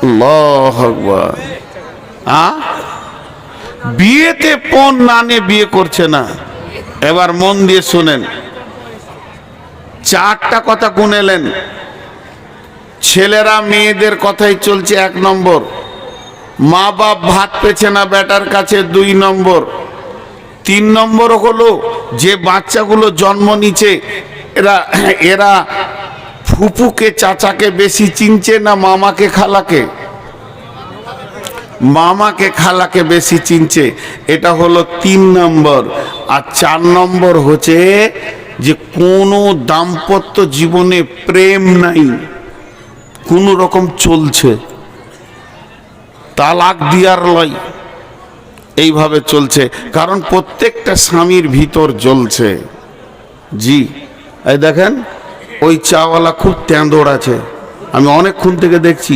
আল্লাহু আকবার। বিয়েতে পণ না নিয়ে বিয়ে করছে না। এবার মন দিয়ে শোনেন, 4টা কথা গুনেলেন। ছেলেরা মেয়েদের কথাই চলছে 1 নম্বর, মা বাপ ভাত পেছে না বেটার কাছে 2 নম্বর, 3 নম্বর হলো যে বাচ্চাগুলো জন্ম নিচ্ছে এরা ফুপুকে চাচাকে বেশি চিনছে না মামাকে খালাকে? মামাকে খালাকে বেশি চিনছে, এটা হলো 3 নম্বর। আর 4 নম্বর হচ্ছে যে কোনো দাম্পত্য জীবনে প্রেম নাই, কোন রকম চলছে, তালাক দিয়ার লয়, এইভাবে চলছে। কারণ প্রত্যেকটা স্বামীর ভিতর জ্বলছে। জি এই দেখেন ওই চাওয়ালা খুব তেঁদোড় আছে, আমি অনেকক্ষণ থেকে দেখছি।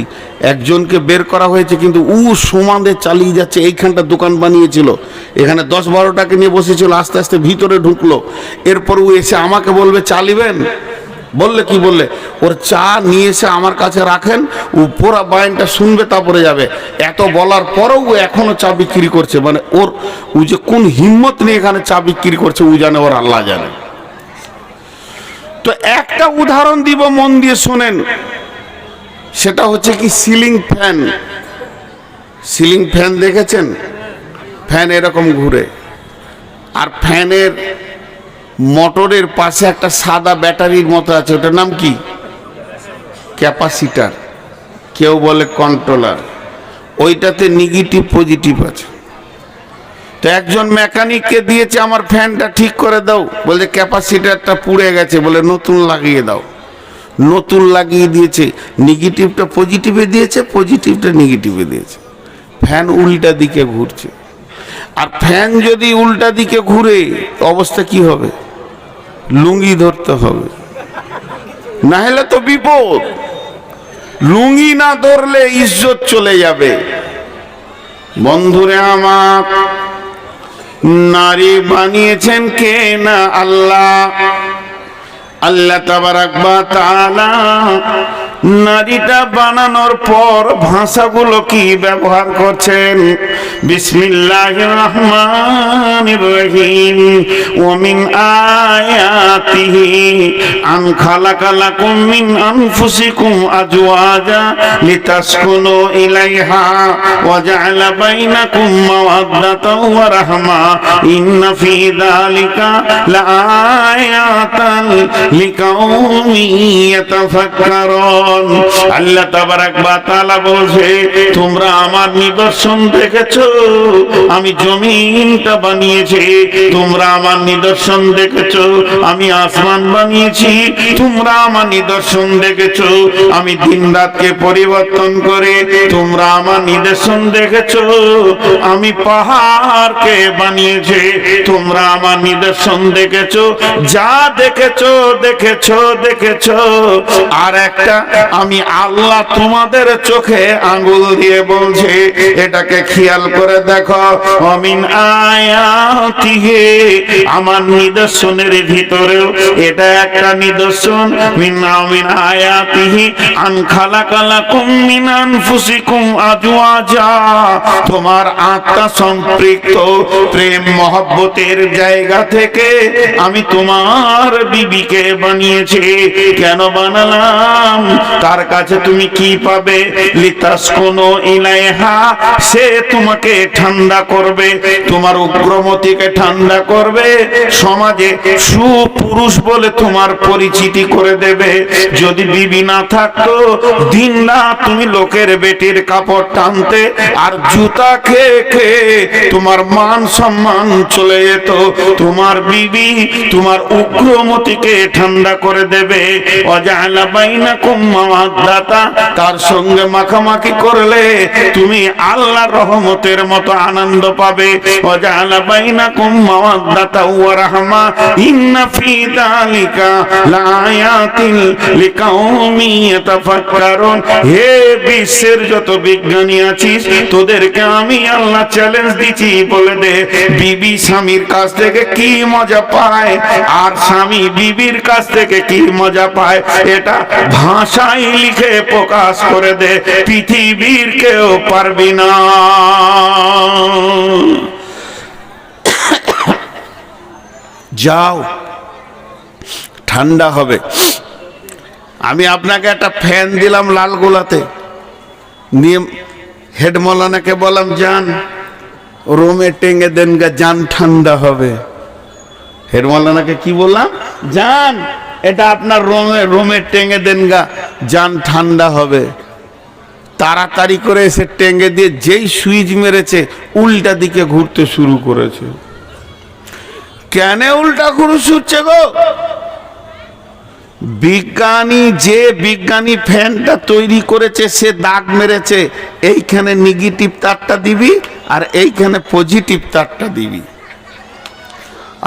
একজনকে বের করা হয়েছে কিন্তু ও সমানে চালিয়ে যাচ্ছে। এইখানটা দোকান বানিয়েছিল, এখানে 10-12টাকে নিয়ে বসেছিল, আস্তে আস্তে ভিতরে ঢুকলো। এরপর ও এসে আমাকে বলবে চালিবেন, বললে কি বললে ওর চা নিয়ে এসে আমার কাছে রাখেন, ও পুরা বায়ানটা শুনবে তারপরে যাবে। এত বলার পরেও ও এখনো চা বিক্রি করছে। মানে ওর ও যে কোন হিম্মত নিয়ে এখানে চা বিক্রি করছে ও জানে, ওর আল্লাহ জানে। তো একটা উদাহরণ দিব, মন দিয়ে শোনেন। সেটা হচ্ছে কি সিলিং ফ্যান। সিলিং ফ্যান দেখেছেন? ফ্যান এরকম ঘুরে, আর ফ্যানের মোটরের পাশে একটা সাদা ব্যাটারির মতো আছে, ওটার নাম কি? ক্যাপাসিটার, কেউ বলে কন্ট্রোলার। ওইটাতে নেগেটিভ পজিটিভ আছে। তো একজন মেকানিককে দিয়েছে আমার ফ্যানটা ঠিক করে দাও, বলছে ক্যাপাসিটারটা পুড়ে গেছে, বলে নতুন লাগিয়ে দাও। নতুন লাগিয়ে দিয়েছে, নেগেটিভটা পজিটিভে দিয়েছে, পজিটিভটা নেগেটিভে দিয়েছে। ফ্যান উল্টা দিকে ঘুরছে। আর ফ্যান যদি উল্টা দিকে ঘুরে অবস্থা কি হবে? লুঙ্গি ধরতে হবে, না হলে তো বিপদ। লুঙ্গি না ধরলে ইজ্জত চলে যাবে। বন্ধুরে আমার, নারী বানিয়েছেন কে না? আল্লাহ। আল্লাহ তাবারাক ওয়া তাআলা নারীটা বানানোর পর ভাষাগুলো কি ব্যবহার করছেন? বিসমিল্লাহির রহমানির রহিম। ওয়া মিন আয়াতিহি আন খালাকা লাকুম মিন আনফুসিকুম আজওয়াজা লিতাসকুনু ইলাইহা ওয়া জাআলা বাইনাকুম মাওয়াদ্দাতাও ওয়া রাহমা ইন্না ফী যালিকা লাআয়াতান লিকাউমিন ইয়াতাফাক্কারুন। আল্লাহ তাবারাক ওয়া তাআলা বলছে, তোমরা আমার নিদর্শন দেখেছো, আমি জমিনটা বানিয়েছি। তোমরা আমার নিদর্শন দেখেছো, আমি আসমান বানিয়েছি। তোমরা আমার নিদর্শন দেখেছো, আমি দিন রাতকে পরিবর্তন করে। তোমরা আমার নিদর্শন দেখেছো, আমি পাহাড়কে বানিয়েছি। তোমরা আমার নিদর্শন দেখেছো, যা দেখেছো দেখেছো দেখেছো। আর একটা আমি আল্লাহ তোমাদের চোখে আঙ্গুল দিয়ে বলছে, এটাকে খেয়াল করে দেখো। অমিন আয়াতিহি, আমার নিদর্শনের ভিতরেও এটা একটা নিদর্শন। মিন আয়াতিহি আন খালাকা লাকুম মিন আনফুসিকুম আজওয়াজা, তোমার আত্মা সম্পৃক্ত প্রেম মহব্বতের জায়গা থেকে আমি তোমার বিবিকে বানিয়েছি। কেন বানালাম? তার কাছে তুমি কি পাবে? লিতাসকুনু ইলাইহা, সে তোমাকে ঠান্ডা করবে, তোমার উগ্রমতিকে ঠান্ডা করবে, সমাজে সুপুরুষ বলে তোমার পরিচিতি করে দেবে। যদি বিবি না থাকতো, দিন রাত তুমি লোকের বেটির কাপড় টানতে আর জুতা খেয়ে খেয়ে তোমার মান সম্মান চলে যেত। তোমার বিবি তোমার উগ্রমতিকে ঠান্ডা করে দেবে। ওয়াজআলা বাইনাকুম মাওয়াদ্দাতা, তার সঙ্গে মাখামাখি করলে তুমি আল্লাহর রহমতের মতো আনন্দ পাবে। ওয়াজআলা বাইনাকুম মাওয়াদ্দাতা ওয়া রাহমা ইন্না ফী যালিকা লাআয়াতিন লিকাউমিন ইয়াতাফাক্কারুন। হে বিশ্বের যত বিজ্ঞানী আছিস, তোদেরকে আমি আল্লাহ চ্যালেঞ্জ দিচ্ছি, বলে দে বিবি স্বামীর কাছ থেকে কি মজা পায় আর স্বামী বিবির কাছ থেকে কি মজা পায়। এটা ভাষায় লিখে প্রকাশ করে দে, পৃথিবীর কেউ পারবি না। যাও, ঠান্ডা হবে। আমি আপনাকে একটা ফ্যান দিলাম লালগোলাতে, নিয়ে হেড মৌলানাকে বললাম, যান রোমে টেঙ্গে দেন গা, যান ঠান্ডা হবে। হেড মৌলানাকে কি বললাম? যান এটা আপনার রোমে টেঙ্গে দেন গা, যান ঠান্ডা হবে। তাড়াতাড়ি করে এসে টেঙ্গে দিয়ে যেই সুইচ মেরেছে, উল্টা দিকে ঘুরতে শুরু করেছে। কেন উল্টা ঘুরছে গো? বিজ্ঞানী, যে বিজ্ঞানী ফ্যানটা তৈরি করেছে, সে দাগ মেরেছে, এইখানে নেগেটিভ তারটা দিবি আর এইখানে পজিটিভ তারটা দিবি।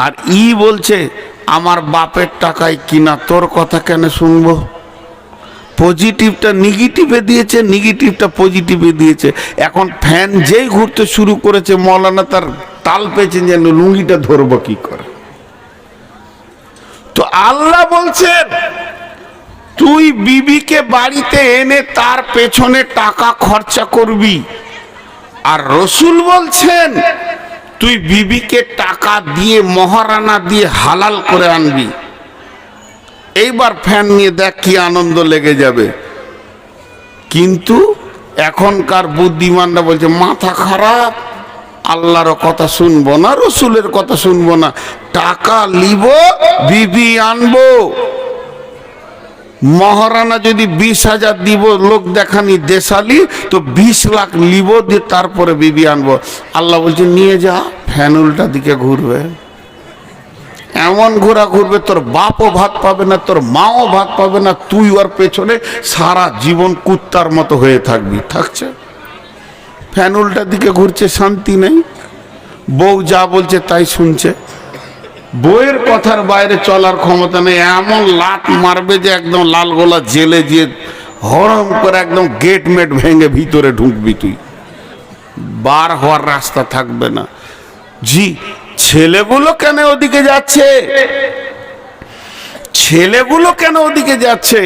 আর বলছে আমার বাপের টাকায় কিনা, তোর কথা কেন শুনবো? পজিটিভটা নেগেটিভে দিয়েছে, নেগেটিভটা পজিটিভে দিয়েছে। এখন ফ্যান যেই ঘুরতে শুরু করেছে, মৌলানা তার তাল পেয়েছেন যেন লুঙ্গিটা ধরবো কি করে। তো আল্লাহ বলছেন, তুই বিবিকে বাড়িতে এনে তার পেছনে টাকা খরচা করবি। আর রসুল বলছেন, তুই বিবিকে টাকা দিয়ে, মহারানা দিয়ে হালাল করে আনবি। এইবার ফ্যান নিয়ে দেখ কি আনন্দ লেগে যাবে। কিন্তু এখনকার বুদ্ধিমানরা বলছে মাথা খারাপ, আল্লাহর কথা শুনবো না, রসুলের কথা শুনবো না, টাকা লিব, বিবি আনবো। মহারানা যদি 20,000 দিব লোক দেখানি দেশালি, তো 20 লাখ লিব, দিয়ে তারপরে বিবি আনবো। আল্লাহ বলছে নিয়ে যা, ফ্যান উল্টা দিকে ঘুরবে। এমন ঘোরা ঘুরবে, তোর বাপও ভাত পাবে না, তোর মাও ভাত পাবে না, তুই ওর পেছনে সারা জীবন কুত্তার মতো হয়ে থাকবি। থাকছে ফ্যান উল্টার দিকে ঘুরছে, শান্তি নেই, বউ যা বলছে তাই শুনছে, বউয়ের কথার বাইরে চলার ক্ষমতা নেই। এমন লাত মারবে যে একদম লাল গোলা জেলে দিয়ে হরম করে একদম গেট মেট ভেঙে ভিতরে ঢুকবি, তুই বার হওয়ার রাস্তা থাকবে না। জি, ছেলেগুলো কেন ওদিকে যাচ্ছে? ছেলেগুলো কেন ওদিকে যাচ্ছে?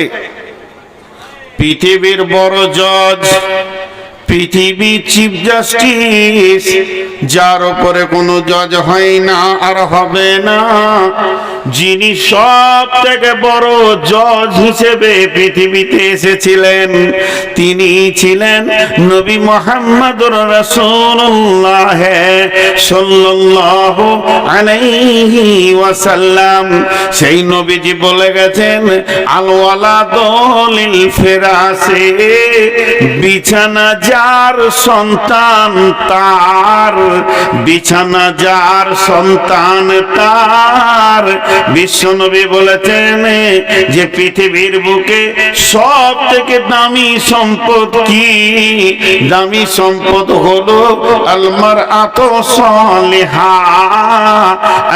পৃথিবীর বড় জজ, পৃথিবীর চিফ জাস্টিস, যার উপরে কোনো জজ হয় না আর হবে না, যিনি সব থেকে বড় জজ হিসেবে পৃথিবীতে এসেছিলেন, তিনি ছিলেন নবী মুহাম্মদুর রাসূলুল্লাহ সাল্লাল্লাহু আলাইহি ওয়াসাল্লাম। সেই নবীজি বলে গেছেন, আল ওয়ালাদু লিল ফিরাসে, বিছানা যার সন্তান তার, বিছানা যার সন্তান তার। বিশ্বনবী বলেছেন যে পৃথিবীর বুকে সব থেকে দামি সম্পদ কি? দামি সম্পদ হলো আলমারআতু সালিহা,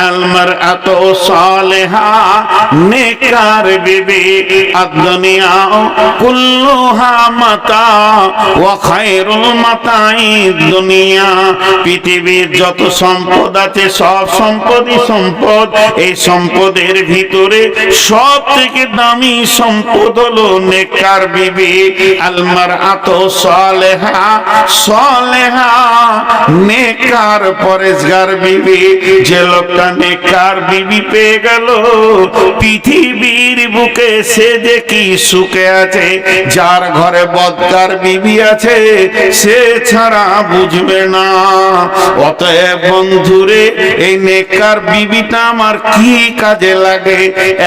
আলমারআতু সালিহা, নেককার বিবি। আদ-দুনিয়া কুল্লুহা মাতা ওয়া খায়রুল মাতাই দুনিয়া। পৃথিবীর যত সম্পদ আছে সব সম্পদই সম্পদ, এই সম্পদের ভিতরে সব থেকে দামি সম্পদ হলো নেককার বিবি। আলমারআতু সালেহা, সালেহা নেককার পরেজগার বিবি। যে লোকটা নেককার বিবি পেয়ে গেল, পৃথিবীর বুকে সে যে কি সুখে আছে। যার ঘরে বদকার বিবি আছে সে ছাড়া বুঝবে না। অতএব বন্ধুরে, এই নেককার বিবিটা আমার কি কাজে লাগে?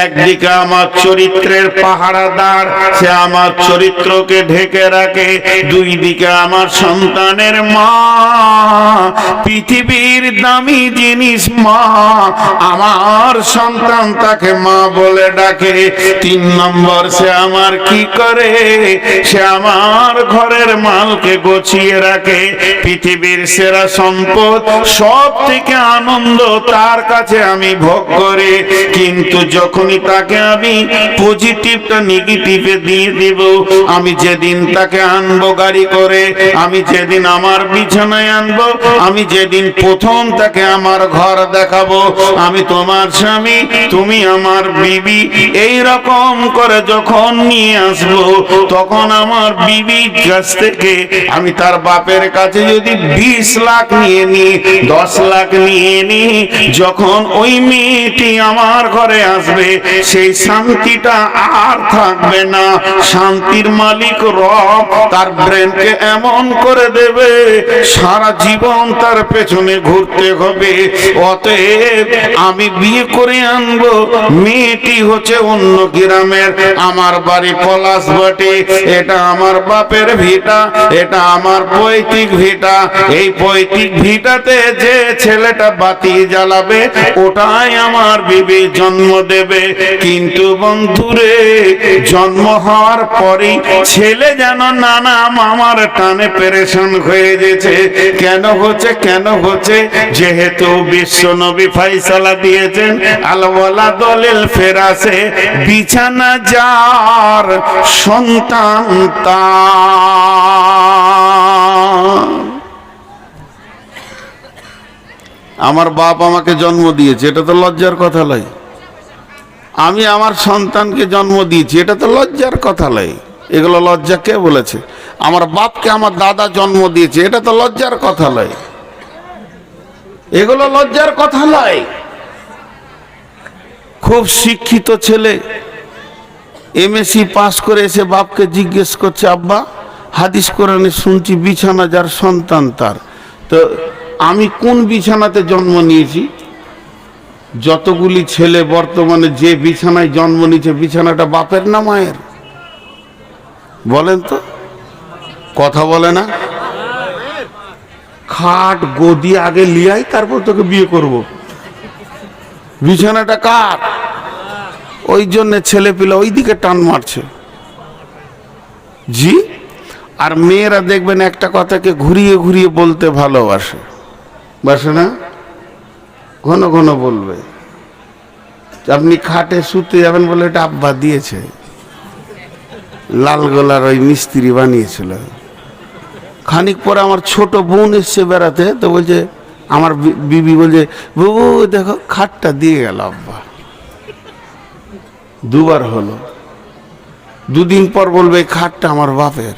একদিকে আমার চরিত্রের পাহারাদার, সে আমার চরিত্রকে ঢেকে রাখে। দুই দিকে আমার সন্তানের মা, পৃথিবীর দামি জিনিস মা, আমার সন্তান তাকে মা বলে ডাকে। তিন নম্বর, সে আমার কি করে? সে আমার ঘরের মালকে গুছিয়ে রাখে। পৃথিবীর সেরা সম্পদ, সব থেকে আনন্দ তার কাছে আমি ভোগ করি, কিন্তু যখনই তাকে আমি পজিটিভটা নেগেটিভে দিয়ে দিব, আমি যেদিন তাকে আনবো গাড়ি করে, আমি যেদিন আমার বিছানায় আনবো, আমি যেদিন প্রথম তাকে আমার ঘর দেখাবো, আমি তোমার স্বামী, তুমি আমার বিবি, এই রকম করে যখন নিয়ে আসবো, তখন আমার বিবির কাছ থেকে আমি তার বাপের কাছে যদি 20 লাখ নিয়ে নি, 10 লাখ নিয়ে নি, যখন ওই মেয়েটি আমার ঘরে আসবে, সেই শান্তিটা আর থাকবে না। শান্তির মালিক রব তার ব্রেনকে এমন করে দেবে, সারা জীবন তার পেছনে ঘুরতে হবে। অতএব আমি বিয়ে করে আনবো, মেয়েটি হচ্ছে অন্য গ্রামের, আমার বাড়ি পলাশবাটি, এটা আমার বাপের ভিটা, এটা আমার পৈতৃক ভিটা। এই পৈতৃক ভিটাতে যে ছেলেটা বাতি জ্বালাবে, ওটাই আমার বিবি জন্ম দেবে। কিন্তু বন্ধুরে, জন্ম হওয়ার পরেই ছেলে যেন নানা মামার টানে পেরেশান হয়ে গেছে। কেন হচ্ছে? কেন হচ্ছে? যেহেতু বিশ্বনবী ফয়সালা দিয়েছেন, আল ওয়ালাদু লিল ফিরাসে, বিছানা যার সন্তান তার। আমার বাপ আমাকে জন্ম দিয়েছে, এটা তো লজ্জার কথা নয়। আমি আমার সন্তানকে জন্ম দিয়েছি, এটা তো লজ্জার কথা নয়। এগুলো লজ্জা কে বলেছে? আমার বাপকে আমার দাদা জন্ম দিয়েছে, এটা তো লজ্জার কথা নয়। এগুলো লজ্জার কথা নয়। খুব শিক্ষিত ছেলে এমএসসি পাস করে এসে বাপকে জিজ্ঞেস করছে, আব্বা হাদিস কোরআনে শুনছি বিছানা যার সন্তান তার, তো আমি কোন বিছানাতে জন্ম নিয়েছি? যতগুলি ছেলে বর্তমানে যে বিছানায় জন্ম নিয়েছে, বিছানাটা বাপের না মায়ের? বলেন তো, কথা বলে না? খাট গদি আগে লিয়াই, তারপর তোকে বিয়ে করব। বিছানাটা কার? ওই জন্য ছেলে পিলা ওই দিকে টান মারছে। জি। আর মেয়েরা দেখবেন একটা কথাকে ঘুরিয়ে ঘুরিয়ে বলতে ভালোবাসে, বাসে না? ঘন ঘন বলবে। আপনি খাটে শুতে যাবেন বলে এটা আব্বা দিয়েছে, লালগোলার ওই মিস্ত্রি বানিয়েছিল। খানিক পরে আমার ছোট বোন এসছে বেড়াতে, তো বলছে আমার বিবি বলছে, বাবু দেখো খাটটা দিয়ে গেল আব্বা। দুবার হলো। দুদিন পর বলবে খাটটা আমার বাপের।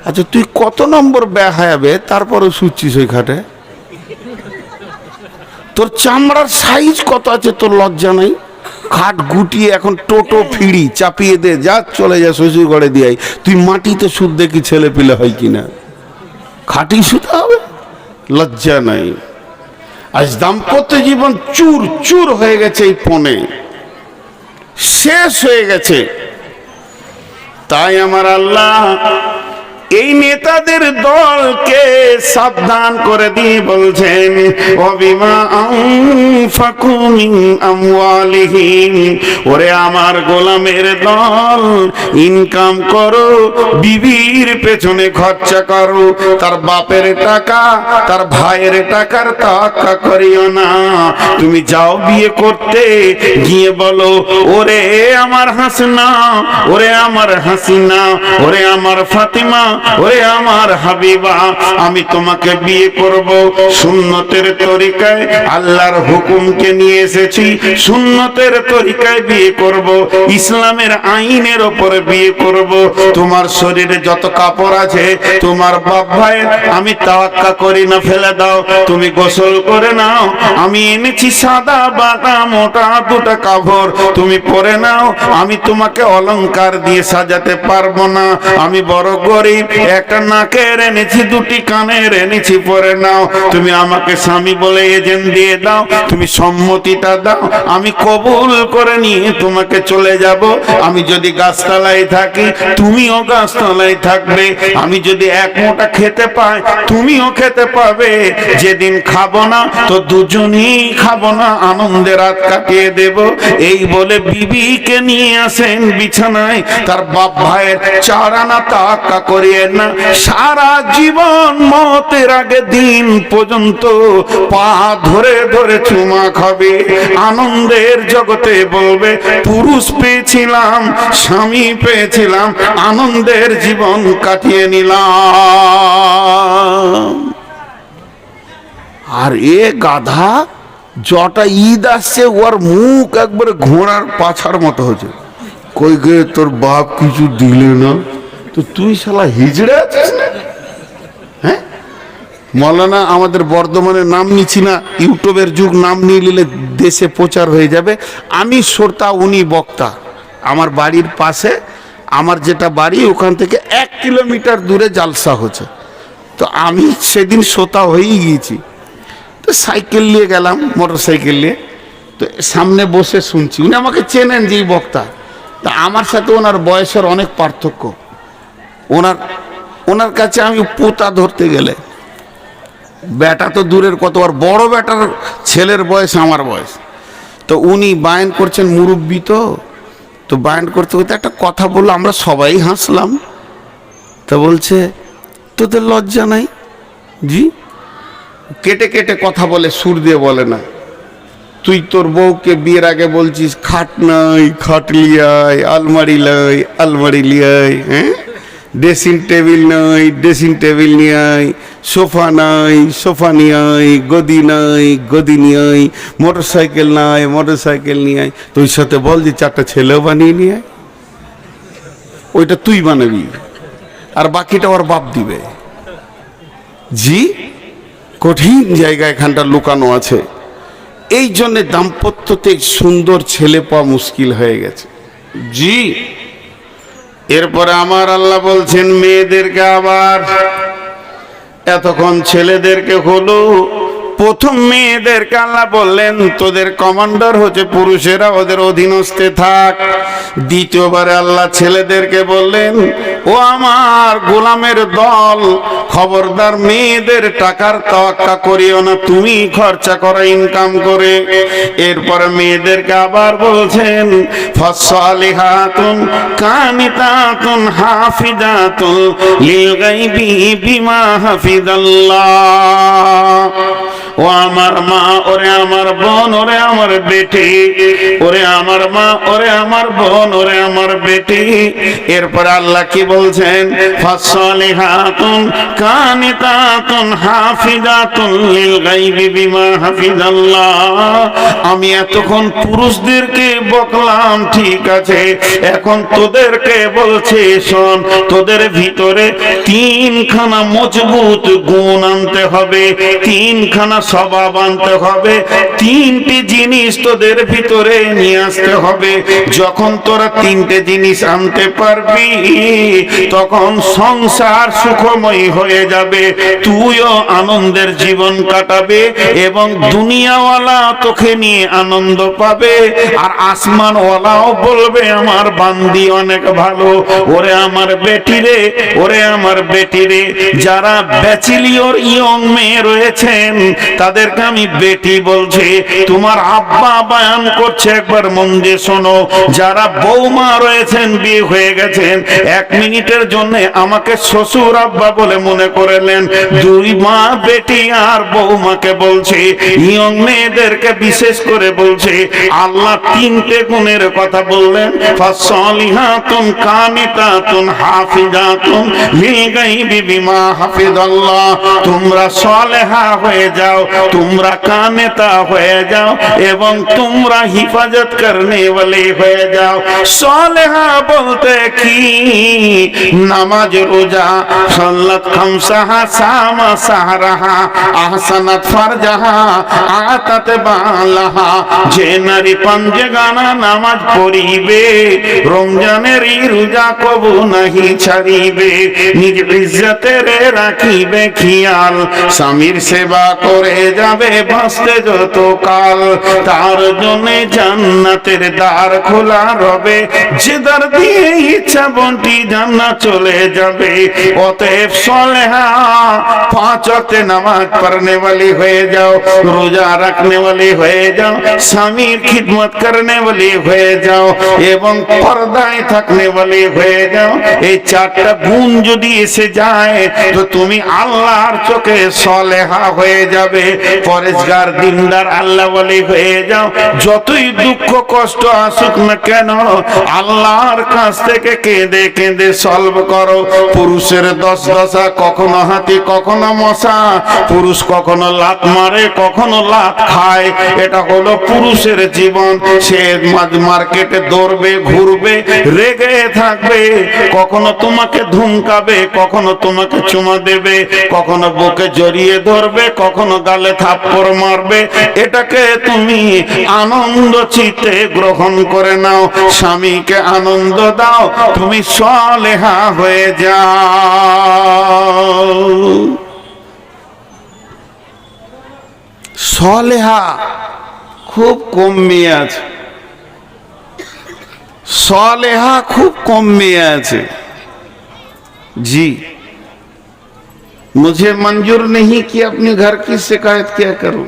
আচ্ছা তুই কত নম্বর বেহায়াবে তারপরও শুচ্ছিস ওই খাটে? তোর চামড়ার সাইজ কত আছে, তোর লজ্জা নাই? খাট গুটিয়ে এখন টোটো ফিরি চাপিয়ে দে, যা চলে যা শ্বশুর ঘরে দিয়ে। তুই মাটিতে সুদ দেখি ছেলে পিলে হয় কিনা, খাটি শুতে হবে? লজ্জা নাই। আজ দাম্পত্য জীবন চুর চুর হয়ে গেছে, এই পণে শেষ হয়ে গেছে। তাই আমার আল্লাহ এই নেতাদের দলকে সাবধান করে দিয়ে বলছেন, ওবিমা আনফাকু মিন আমওয়ালিহিম, ওরে আমার গোলামের দল, ইনকাম করো, বিবির পেছনে খরচা করো। তার বাপের টাকা, তার ভাইয়ের টাকার তাক্কা করিও না। তুমি যাও বিয়ে করতে, গিয়ে বলো, ওরে আমার হাসনা, ওরে আমার হাসিনা, ওরে আমার ফাতিমা, ওরে আমার হাবিবা, আমি তোমাকে বিয়ে করব সুন্নতের তরিকায়। আল্লাহর হুকুমকে নিয়ে এসেছি, সুন্নতের তরিকায় বিয়ে করব, ইসলামের আইনের ওপরে বিয়ে করব। তোমার শরীরে যত কাপড় আছে তোমার বাপ ভাইয়ের আমি তাওয়াক্কা করি না, ফেলে দাও, তুমি গোসল করে নাও। আমি এনেছি সাদা বাটা মোটা দুটা কাপড়, তুমি পরে নাও। আমি তোমাকে অলংকার দিয়ে সাজাতে পারবো না, আমি বড় গরিব, একটা নাকের এনেছি, দুটি কানের এনেছি, পরে নাও। তুমি আমাকে স্বামী বলে এজেন্ট দিয়ে দাও, তুমি সম্মতিটা দাও, আমি কবুল করে নিয়ে তোমাকে চলে যাব। আমি যদি গাছতলায় থাকি তুমিও গাছতলায় থাকবে, আমি যদি এক মোটা খেতে পাই তুমিও খেতে পাবে। যেদিন খাবো না তো দুজনেই খাবো না, আনন্দে রাত কাটিয়ে দেব। এই বলে বিবিকে নিয়ে আসেন বিছানায়। তার বাপ ভাইয়ের 4 আনা তাক্কা করিয়ে না, সারা জীবন মতের আগে দিন পর্যন্ত পা ধরে ধরে চুমা খাবে। আনন্দের জগতে বলবে, পুরুষ পেয়েছিলাম, স্বামী পেয়েছিলাম, আনন্দের জীবন কাটিয়ে নিলাম। আর এ গাধা জটা ঈদ আসছে, ওর মুখ একবারে ঘোড়ার পাছার মতো হচ্ছে। কই গে তোর বাপ কিছু দিলে না, তো তুই শালা হিজড়ে আছিস না? হ্যাঁ, মৌলানা আমাদের বর্ধমানের নাম নিচ্ছি না, ইউটিউবের যুগ, নাম নিয়ে নিলে দেশে প্রচার হয়ে যাবে। আমি শ্রোতা, উনি বক্তা। আমার বাড়ির পাশে, আমার যেটা বাড়ি ওখান থেকে 1 কিলোমিটার দূরে জালসা হচ্ছে। তো আমি সেদিন শ্রোতা হয়েই গিয়েছি। তো সাইকেল নিয়ে গেলাম, মোটর সাইকেল নিয়ে। তো সামনে বসে শুনছি, উনি আমাকে চেনেন যে বক্তা। তা আমার সাথে ওনার বয়সের অনেক পার্থক্য। ওনার কাছে আমি পোতা ধরতে গেলে, বেটা তো দূরের কত, আর বড় বেটার ছেলের বয়স আমার বয়স। তো উনি বায়ান করছেন, মুরব্বী তো বায়ান করতে করতে একটা কথা বললো, আমরা সবাই হাসলাম। তা বলছে, তোদের লজ্জা নাই? জি। কেটে কেটে কথা বলে, সুর দিয়ে বলে না। তুই তোর বউকে বিয়ের আগে বলছিস খাট নাই, খাট লিয়াই, আলমারি লাই, আলমারি লিয়াই, হ্যাঁ, ড্রেসিং টেবিল নাই, ড্রেসিং টেবিল নিয়ে আয়, সোফা নাই, সোফা নিয়ে আয়, গদি নাই, গদি নিয়ে আয়, মোটর সাইকেল নাই, মোটর সাইকেল নিয়ে আয়। তুই সাথে বল যে 4টা ছেলেও বানিয়ে নিয়ে আয়। ওইটা তুই বানাবি, আর বাকিটা ওর বাপ দিবে। জি, কঠিন জায়গা এখানটা লুকানো আছে। এই জন্য দাম্পত্যতে সুন্দর ছেলে পাওয়া মুশকিল হয়ে গেছে। জি। এরপরে আমার আল্লাহ বলছেন মেয়েদেরকে আবার, এতক্ষণ ছেলেদেরকে হলো প্রথম মেয়েদেরকে আল্লাহ বললেন তোদের কমান্ডার হচ্ছে পুরুষেরা, ওদের অধীনস্থে থাক। দ্বিতীয়বারে আল্লাহ ছেলেদেরকে বললেন ও আমার গোলামের দল, খবরদার মেয়েদের টাকার তোয়াক্কা করিও না, তুমি খরচা করো ইনকাম করে। এরপরে মেয়েদেরকে আবার বলছেন ফাসসালিহাতুন কানিতাতুন হাফিজাতুন লিল গায়বি বিমা হাফিজাল্লাহ। ও আমার মা, ওরে আমার বোন, ওরে আমার বেটি, ওরে আমার মা, ওরে আমার বোন, ওরে আমার বেটি। এরপর আল্লাহ কি বলছেন ফাসসালিহাতুন কানিতাতুন হাফিজাতুন লিল গায়বি বিমা হাফিজাল্লাহ। আমি এতক্ষণ পুরুষদেরকে বকলাম, ঠিক আছে, এখন তোদেরকে বলছে শোন, তোদের ভিতরে তিনখানা মজবুত গুণ আনতে হবে, তিনখানা স্বভাব আনতে হবে, তিনটি জিনিস তোদের ভিতরে নিয়ে আসতে হবে। যখন তোরা তিনটে জিনিস আনতে পারবি তখন সংসার সুখময় হয়ে যাবে, তুইও আনন্দের জীবন কাটাবে এবং দুনিয়াওয়ালা তোকে নিয়ে আনন্দ পাবে, আর আসমানওয়ালাও বলবে আমার বান্দি অনেক ভালো। ওরে আমার বেটি রে, ওরে আমার বেটি রে, যারা ব্যাচেলিয়র ইয়ং মেয়ে রয়েছেন তাদেরকে আমি বেটি বলছি। তোমার আব্বা বয়ান করছে, একবার মন দিয়ে শোনো। যারা বৌমা রয়েছেন, বিয়ে হয়ে গেছেন, 1 মিনিটের জন্য আমাকে শ্বশুর আব্বা বলে মনে করলেন। 2 মা বেটি আর বৌমাকে বলছি, ইয়ং মেয়েদেরকে বিশেষ করে বলছি, আল্লাহ 3টে গুণের কথা বললেন ফাসসালিহাতুন কানিতাতুন হাফিজাতুন লিল গায়বি বিমা হাফিজাল্লাহ। তোমরা সালেহা হয়ে যাও, তোমরা কানেতা হয়ে যাও এবং তোমরা হিফাজত করনে ওয়ালি হয়ে যাও। সালেহা বলতে কি? নামাজ, রোজা, সালাত খামসাহা, সামা সাহরাহা, আহসানাত ফারজাহা, আতাত বালাহা। যে নারী পাঞ্জেগানা নামাজ পড়িবে, রমজানের রোজা কবু নাহি ছাড়িবে, নিজ ইজ্জতের রাখিবে খেয়াল, স্বামীর সেবা করে যাবে বাঁচতে যত কাল, তার জন্য জান্নাতের দ্বার খোলা রবে, যে দ্বার দিয়ে ইচ্ছা বন্টি জান্নাত চলে যাবে। অতএব সালেহা 5 ওয়াক্ত নামাজ পড়নে वाली হয়ে যাও, রোজা রাখনে वाली হয়ে যাও, স্বামীর খিদমত করনে वाली হয়ে যাও এবং পর্দায় থাকনে वाली হয়ে যাও। এই 4টা গুণ যদি এসে যায় তো তুমি আল্লাহর চোখে সালেহা হয়ে যাবে, পরেজগার, দিনদার, আল্লাহ ওয়ালি হয়ে যাও। যতই দুঃখ কষ্ট আসুক না কেন আল্লাহর কাছ থেকে কেঁদে কেঁদে সলভ করো। পুরুষের 10 দশা, কখনো হাতি কখনো মশা, পুরুষ কখনো লাত মারে কখনো লাত খায়, এটা হলো পুরুষের জীবন। সে মার্কেটে দৌড়বে, ঘুরবে, রেগে থাকবে, কখনো তোমাকে ধুমকাবে, কখনো তোমাকে চুমা দেবে, কখনো বুকে জড়িয়ে ধরবে, কখনো গালে থাপ্পড় মারবে। এটাকে তুমি আনন্দ চিত্তে গ্রহণ করে নাও, স্বামীকে আনন্দ দাও, তুমি সালেহা হয়ে যাও। সালেহা খুব কম মেয়ে আছে, सालेहा खूब कम में আছে। जी, मुझे मंजूर नहीं कि अपने घर की शिकायत क्या करूं,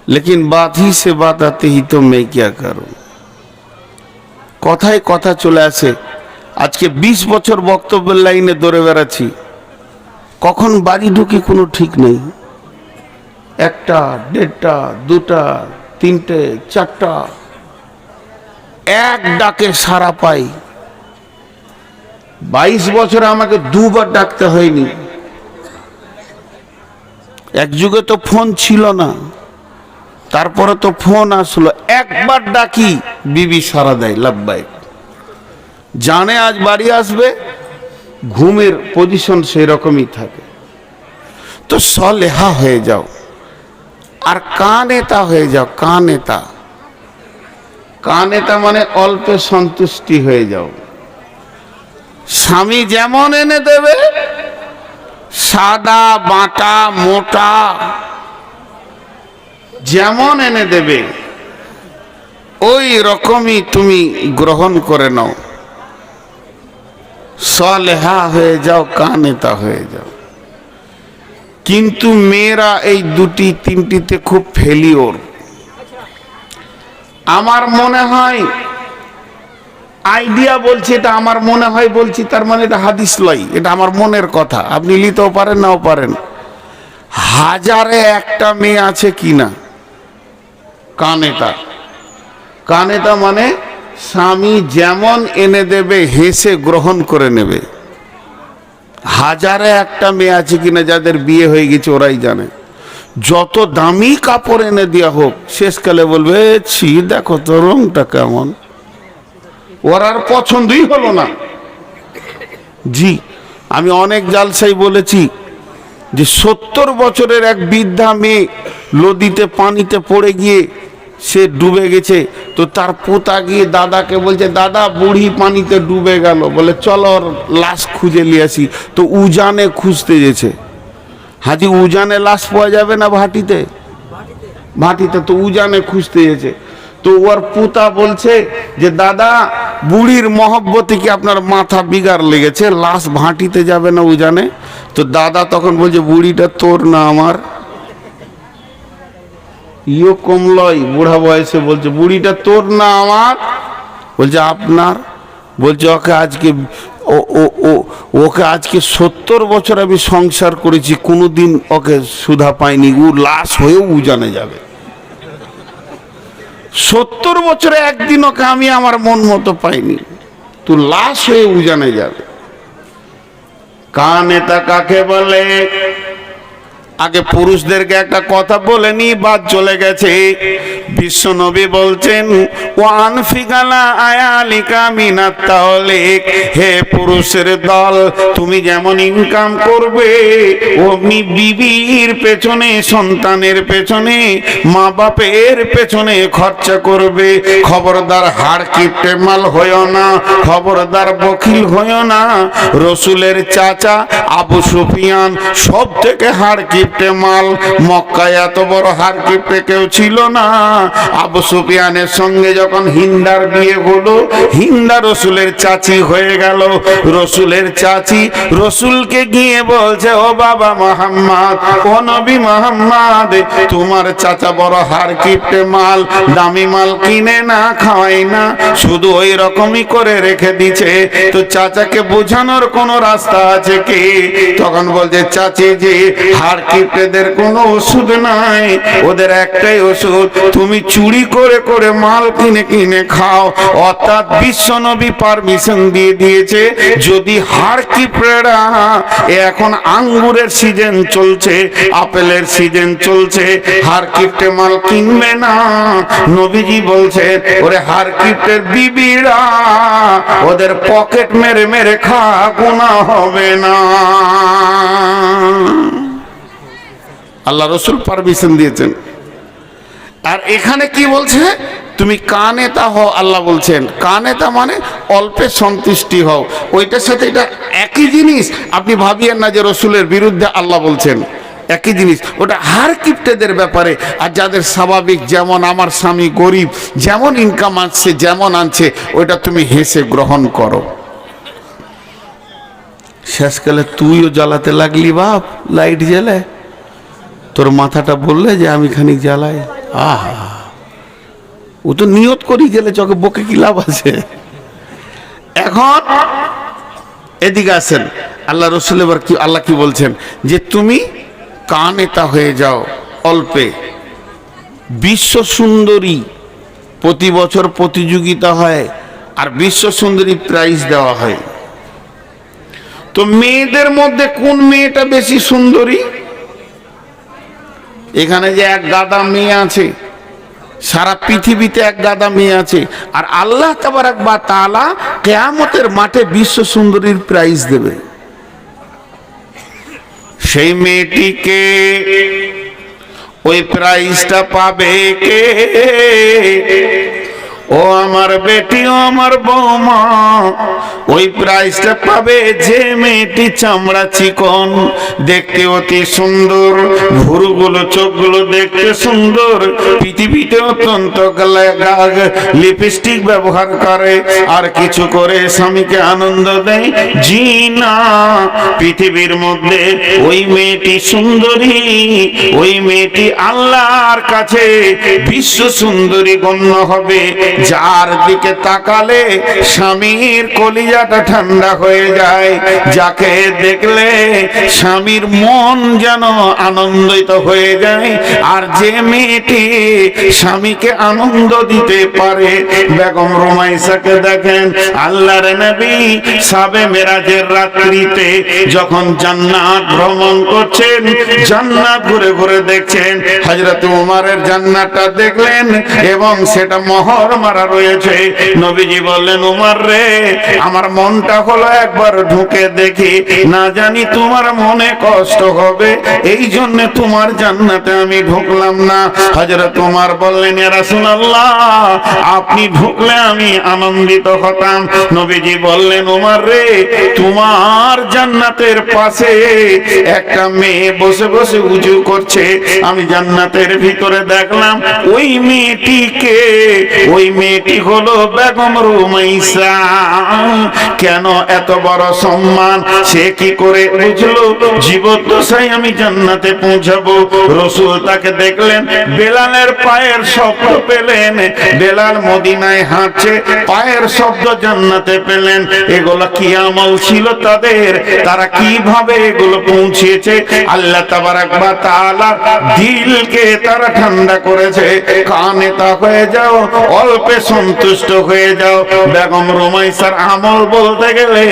लेकिन बात ही से बात आती ही तो मैं क्या करूं। কথায় কথা চলে আসে। আজকে 20 বছর বক্তব্যের লাইনে দৌড়ে বেড়াচ্ছি, কখন বাড়ি ঢুকি কোনো ঠিক নেই। 1টা, 1.5টা, 2টা, 3টে, 4টা, এক ডাকে সারা পাই। 22 বছরে আমাকে 2 বার ডাকতে হয়নি। এক যুগে তো ফোন ছিল না, তারপরে তো ফোন আসলো, একবার ডাকি বিবি সারা দেয়, লাব্বাইক। জানে আজ বাড়ি আসবে, ঘুমের পজিশন সেই রকমই থাকে। তো সালেহা হয়ে যাও আর কানেতা হয়ে যাও। কানেতা, কানেতা মানে অল্পে সন্তুষ্টি হয়ে যাও। স্বামী যেমন এনে দেবে, সাদা, বাঁটা, মোটা, যেমন এনে দেবে ওই রকমই তুমি গ্রহণ করে নাও, সালেহা হয়ে যাও, কানেতা হয়ে যাও। কিন্তু মেয়েরা এই দুটি তিনটিতে খুব ফেলিওর। আমার মনে হয় আইডিয়া বলছি, এটা আমার মনে হয় বলছি, তার মানে এটা হাদিস লয়, এটা আমার মনের কথা, আপনি নিতেও পারেন নাও পারেন। হাজারে একটা মেয়ে আছে কিনা কানেতা। কানেতা মানে স্বামী যেমন এনে দেবে হেসে গ্রহণ করে নেবে। হাজারে একটা মেয়ে আছে কিনা যাদের বিয়ে হয়ে গেছে ওরাই জানে। যত দামি কাপড় এনে দেওয়া হোক শেষকালে বলবে ছি দেখো তো রংটা কেমন, ওর আর পছন্দই হলো না। জি, আমি অনেক জালসাই বলেছি যে 70 বছরের এক বৃদ্ধা মেয়ে নদীতে পানিতে পড়ে গিয়ে সে ডুবে গেছে। তো তার পোতা গিয়ে দাদাকে বলছে, দাদা বুড়ি পানিতে ডুবে গেল, বলে চলো ওর লাশ খুঁজে নিয়ে আসি। তো উজানে খুঁজতে গেছে। হাজি উজানে লাশ পাওয়া যাবে না ভাটিতে? ভাটিতে তো উজানে খুঁজতে গেছে। তো ওর পুতা বলছে যে দাদা বুড়ির মহব্বতে কি আপনার মাথা বিগাড় লেগেছে, লাশ ভাটিতে যাবে না উজানে? তো দাদা তখন বলছে বুড়িটা তোর না আমার। ইও কমলয় বুড়া বয়সে বলছে বুড়িটা তোর না আমার? বলছে আপনার। বলছে ওকে আজকে ওকে আজকে 70 বছর আমি সংসার করেছি, কোনোদিন ওকে সুধা পাইনি, ও লাশ হয়েও উজানে যাবে। 70 বছরে একদিন ওকে আমি আমার মন মতো পাইনি, তুই লাশ হয়ে উজানে যাবে। কানেতা কাকে বলে? আগে পুরুষদেরকে একটা কথা বলে নি, বাদ চলে গেছে। বিশ্ব নবী বলছেন ওয়ান ফিগালা আয়ালিকা মিনাত তাওলিক, হে পুরুষের দল তুমি যেমন ইনকাম করবে অমনি বিবির পেছনে, সন্তানের পেছনে, মা বাপের পেছনে খরচা করবে। খবরদার হাড় কিপটে মাল হইও না, খবরদার বখিল হইও না। রসুলের চাচা আবু সুফিয়ান সব থেকে হাড় কিপটে মাল। মক্কায় এত বড় হাড় কিপটে কেউ ছিল না। আবু সুফিয়ানের সঙ্গে যখন হিন্দার বিয়ে হলো, হিন্দা রসুলের চাচি হয়ে গেল। রসুলের চাচি রসুলকে গিয়ে বলছে ও বাবা মোহাম্মদ, ও নবী মোহাম্মদ, তোমার চাচা বড় হাড় কিপটে মাল, দামি মাল কিনে না খাওয়াই না, শুধু ওই রকমই করে রেখে দিছে। তো চাচাকে বোঝানোর কোন রাস্তা আছে কি? তখন বলছে চাচি জি হাড় কিপটেদের কোনো ওষুধ নাই, ওদের একটাই ওষুধ, তুমি চুরি করে করে মাল কিনে কিনে খাও। অর্থাৎ বিশ্বনবী পারমিশন দিয়ে দিয়েছে, যদি হাড় কিপটেরা, এখন আঙ্গুরের সিজন চলছে, আপেলের সিজন চলছে, হাড় কিপটে মাল কিনবে না। নবীজি বলছে ওরে হাড় কিপটের বিবিরা ওদের পকেট মেরে মেরে খা, গুনাহ হবে না। আল্লাহ রসুল পারমিশন দিয়েছেন। আর এখানে কি বলছে? তুমি কানেতা হও। আল্লাহ বলছেন কানেতা মানে অল্পে সন্তুষ্টি হও। ওইটার সাথে এটা একই জিনিস, আপনি ভাবিয়েন না যে রসুলের বিরুদ্ধে আল্লাহ বলছেন। একই জিনিস, ওটা হাড় কিপটেদের ব্যাপারে। আর যাদের স্বাভাবিক, যেমন আমার স্বামী গরিব, যেমন ইনকাম আসছে যেমন আনছে, ওইটা তুমি হেসে গ্রহণ করো। শেষকালে তুইও জ্বালাতে লাগলি বাপ, লাইট জ্বালে তোর মাথাটা বললে যে আমি খানিক জ্বালাই। আহা, ও তো নিয়ত করি গেলে চোখে বকে কি লাভ আছে? এখন এদিকে আসেন, আল্লাহ রসুল এবার কি আল্লাহ কি বলছেন যে তুমি কানেতা হয়ে যাও অল্পে। বিশ্ব সুন্দরী প্রতি বছর প্রতিযোগিতা হয়, আর বিশ্ব সুন্দরী প্রাইজ দেওয়া হয়। তো মেয়েদের মধ্যে কোন মেয়েটা বেশি সুন্দরী? এখানে যে এক গাদা মেয়ে আছে, সারা পৃথিবীতে এক গাদা মেয়ে আছে, আর আল্লাহ তাবারাক ওয়া তাআলা কিয়ামতের মাঠে বিশ্ব সুন্দরীর প্রাইজ দেবে। সেই মেয়েটিকে, ওই প্রাইজটা পাবে কে? ও আমার বেটি, ও আমার বৌমা, ওই প্রাইজটা পাবে যে মেয়েটি চামড়া চিকন, দেখতে অতি সুন্দর, ভুরুগুলো চোখগুলো দেখতে সুন্দর, পৃথিবীতে অত্যন্ত লিপস্টিক ব্যবহার করে আর কিছু করে স্বামীকে আনন্দ দেয়। জি না, পৃথিবীর মধ্যে ওই মেয়েটি সুন্দরী, ওই মেয়েটি আল্লাহর কাছে বিশ্ব সুন্দরী গণ্য হবে, যার দিকে তাকালে স্বামীর কলিজাটা ঠান্ডা হয়ে যায়, যাকে দেখলে স্বামীর মন যেন আনন্দিত হয়ে যায়। আর যে মেয়েটি স্বামীকে আনন্দ দিতে পারে, বেগম রুমাইসাকে দেখেন আল্লাহর নবী সাবে মেরাজের রাত্রিতে যখন জান্নাত ভ্রমণ করছেন, জান্নাত ঘুরে ঘুরে দেখছেন, হযরত ওমরের জান্নাতটা দেখলেন এবং সেটা মোহর মারা রয়েছে। নবীজি বললেন, ওমর রে, আমার মনটা হলো একবার ঢুকে দেখি, না জানি তোমার মনে কষ্ট হবে, এই জন্য তোমার জান্নাতে আমি ঢুকলাম না। হযরত ওমর বললেন, ইয়া রাসূলুল্লাহ, আপনি ঢুকলে আমি আনন্দিত হতাম। নবীজি বললেন, ওমর রে, তোমার জান্নাতের পাশে একটা মেয়ে বসে বসে উজু করছে, আমি জান্নাতের ভিতরে দেখলাম ওই মেয়েটিকে, ওই মেয়েটি হলো বেগম রুমাইসা। কেন এত বড় সম্মান? সে কি করে বুঝলো জীবদ্দশায় আমি জান্নাতে পৌঁছাবো? রাসূল তাকে দেখলেন, বেলালের পায়ের শব্দ পেলেন, বেলাল মদিনায় হাঁটছে, পায়ের শব্দ জান্নাতে পেলেন। এগুলো কি আমল ছিল তাদের? তারা কিভাবে এগুলো পৌঁছেছে? আল্লাহ তাবারাক ওয়া তাআলা দিলকে তারা ঠান্ডা করেছে। কানে তা হয়ে যাও, অল্পে সন্তুষ্ট হয়ে যাও। বেগম রুমাইসার আমল বলতে গেলে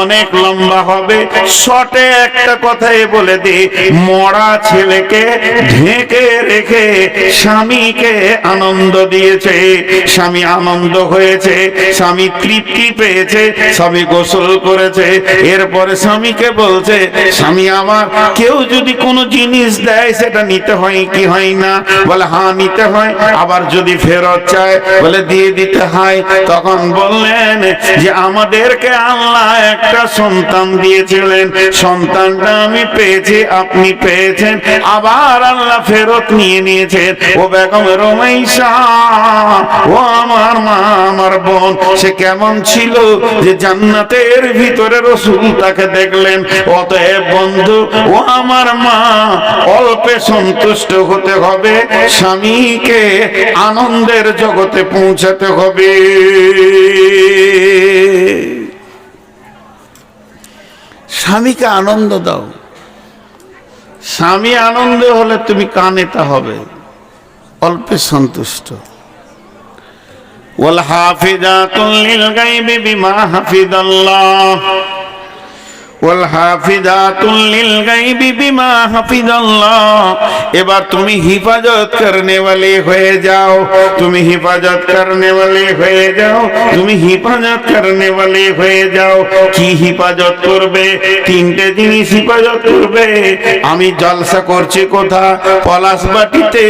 অনেক লম্বা হবে, শর্টে একটা কথাই বলে দিই, মরা ছেলেকে ঢেকে রেখে স্বামীকে আনন্দ দিয়েছে, স্বামী আনন্দ হয়েছে, স্বামী তৃপ্তি পেয়েছে, স্বামী গোসল করেছে, এরপরে স্বামীকে বলছে, স্বামী আমার, কেউ যদি কোনো জিনিস দেয় সেটা নিতে হয় কি হয় না? বলে হ্যাঁ নিতে হয়। আবার যদি ফেরত চায় বলে দিয়ে দিতে হয়। তখন বললেন যে আমাদেরকে আল্লাহ একটা সন্তান দিয়েছিলেন, সন্তানটা আমি পেয়েছি, আপনি পেয়েছেন, আবার আল্লাহ ফেরত নিয়ে নিয়েছেন। ও বেগম রুমাইসা, ও আমার মা, আমার বোন, সে কেমন ছিল যে জান্নাতের ভিতরে রাসূল তাকে দেখলেন। অতএব বন্ধু, ও আমার মা, অল্পে সন্তুষ্ট হতে হবে, স্বামীকে আনন্দের জগতে পৌঁছাতে হবে। স্বামীকে আনন্দ দাও। স্বামী আনন্দ হলে তুমি কানেতা হবে, অল্পে সন্তুষ্ট। ওয়াল হাফিজাতুল লিল গায়বি বিমা হাফিজাল্লাহ, ওয়াল হাফিজাতুল লিল গায়বি বিমা হাফিজাল্লাহ। এবার তুমি হিফাজত করনে वाले হয়ে যাও, তুমি হিফাজত করনে वाले হয়ে যাও, তুমি হিফাজত করনে वाले হয়ে যাও। কি হিফাজত করবে? তিনটে জিনিস হিফাজত করবে। আমি জলসা করছি কোথা? পলাশবাটিতে।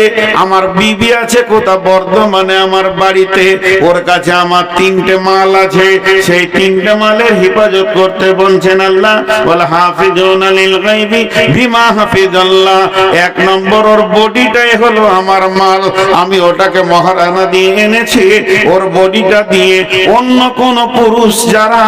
আমার বিবি আছে কোথা? বর্ধমানে আমার বাড়িতে। ওর কাছে আমার তিনটে মাল আছে, সেই তিনটে মালের হিফাজত করতে বলছেন আল্লাহ। ওয়াল হাফিজুনা লিল গায়বি বিমা হাফিজাল্লাহ। এক নম্বর, ওর বডিটাই হলো আমার মাল, আমি ওটাকে মহারানা দিয়ে এনেছি। ওর বডিটা দিয়ে অন্য কোন পুরুষ যারা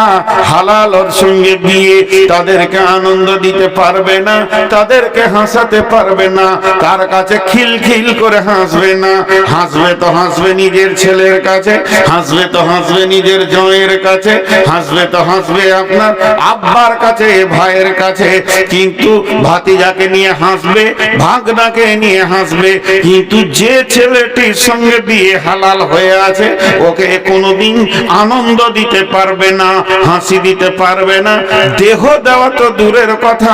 হালাল ওর সঙ্গে বিয়ে, তাদেরকে আনন্দ দিতে পারবে না, তাদেরকে হাসাতে পারবে না, তার কাছে খিলখিল করে হাসবে না। হাসবে তো হাসবে নিজের ছেলের কাছে, হাসবে তো হাসবে নিজের জয়ের কাছে, হাসবে তো হাসবে আপনার আব্বার কাছে, ভাইয়ের কাছে, কিন্তু ভাতিজাকে নিয়ে হাসবে, ভাগনাকে নিয়ে হাসবে। কিন্তু যে ছেলেটির সঙ্গে বিয়ে হালাল হয়ে আছে, ওকে কোনোদিন আনন্দ দিতে পারবে না, হাসি দিতে পারবে না। দেহ দেওয়া তো দূরের কথা,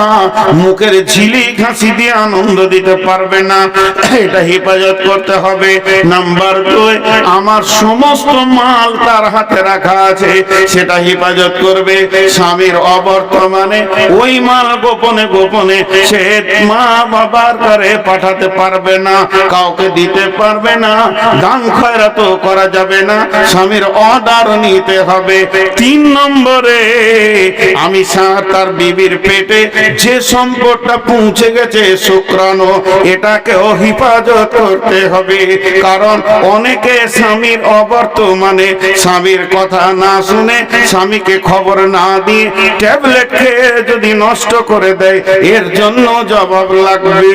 মুখের ঝিলিক হাসি দিয়ে আনন্দ দিতে পারবে না। এটা হেফাজত করতে হবে। নাম্বার 2, আমার সমস্ত মাল তার হাতে রাখা আছে, সেটা হেফাজত করবে। স্বামীর অবর্তমান মানে ওই মাল গোপনে গোপনে সে মা বাবার ঘরে পাঠাতে পারবে না, কাউকে দিতে পারবে না, দান খয়রাত করা যাবে না, স্বামীর অর্ডার নিতে হবে। 3 নম্বরে আমি তার বিবির পেটে যে সম্পদটা পৌঁছে গেছে শুক্রাণু, এটাকেও হিফাজত করতে হবে। কারণ অনেকে স্বামীর অবর্তমানে স্বামীর কথা না শুনে, স্বামীকে খবর না দিয়ে ট্যাবলেট খেয়ে যদি নষ্ট করে দেয়, এর জন্য জবাব লাগবে।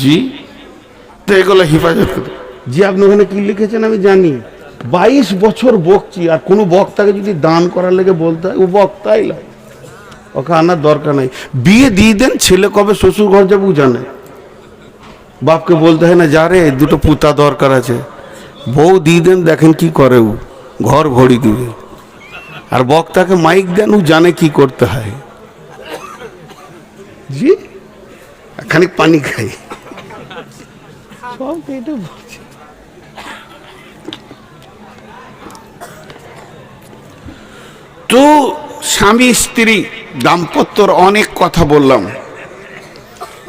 জি, তো এগুলো হিফাজত করতে। জি, আপনি ওখানে কি লিখেছেন আমি জানি। 22 বছর বকছি, আর কোনো বক্তাকে যদি দান করার লেগে বলতে হয়, ও বক্তাই লাগে, ওকে আনার দরকার নাই। বিয়ে দিয়ে দেন, ছেলে কবে শ্বশুর ঘর যাবো জানে। বাপকে বলতে হয় না, যা রে 2টো পুতা দরকার আছে, বউ দিয়ে দেন, দেখেন কি করে, ও ঘর ভরি দিবে। আর বক্তাকে মাইক দেন, ও জানে কি করতে হয়। জি, খানিক পানি খাই, সব এটা বলছি। তো স্বামী স্ত্রী দাম্পত্যর অনেক কথা বললাম,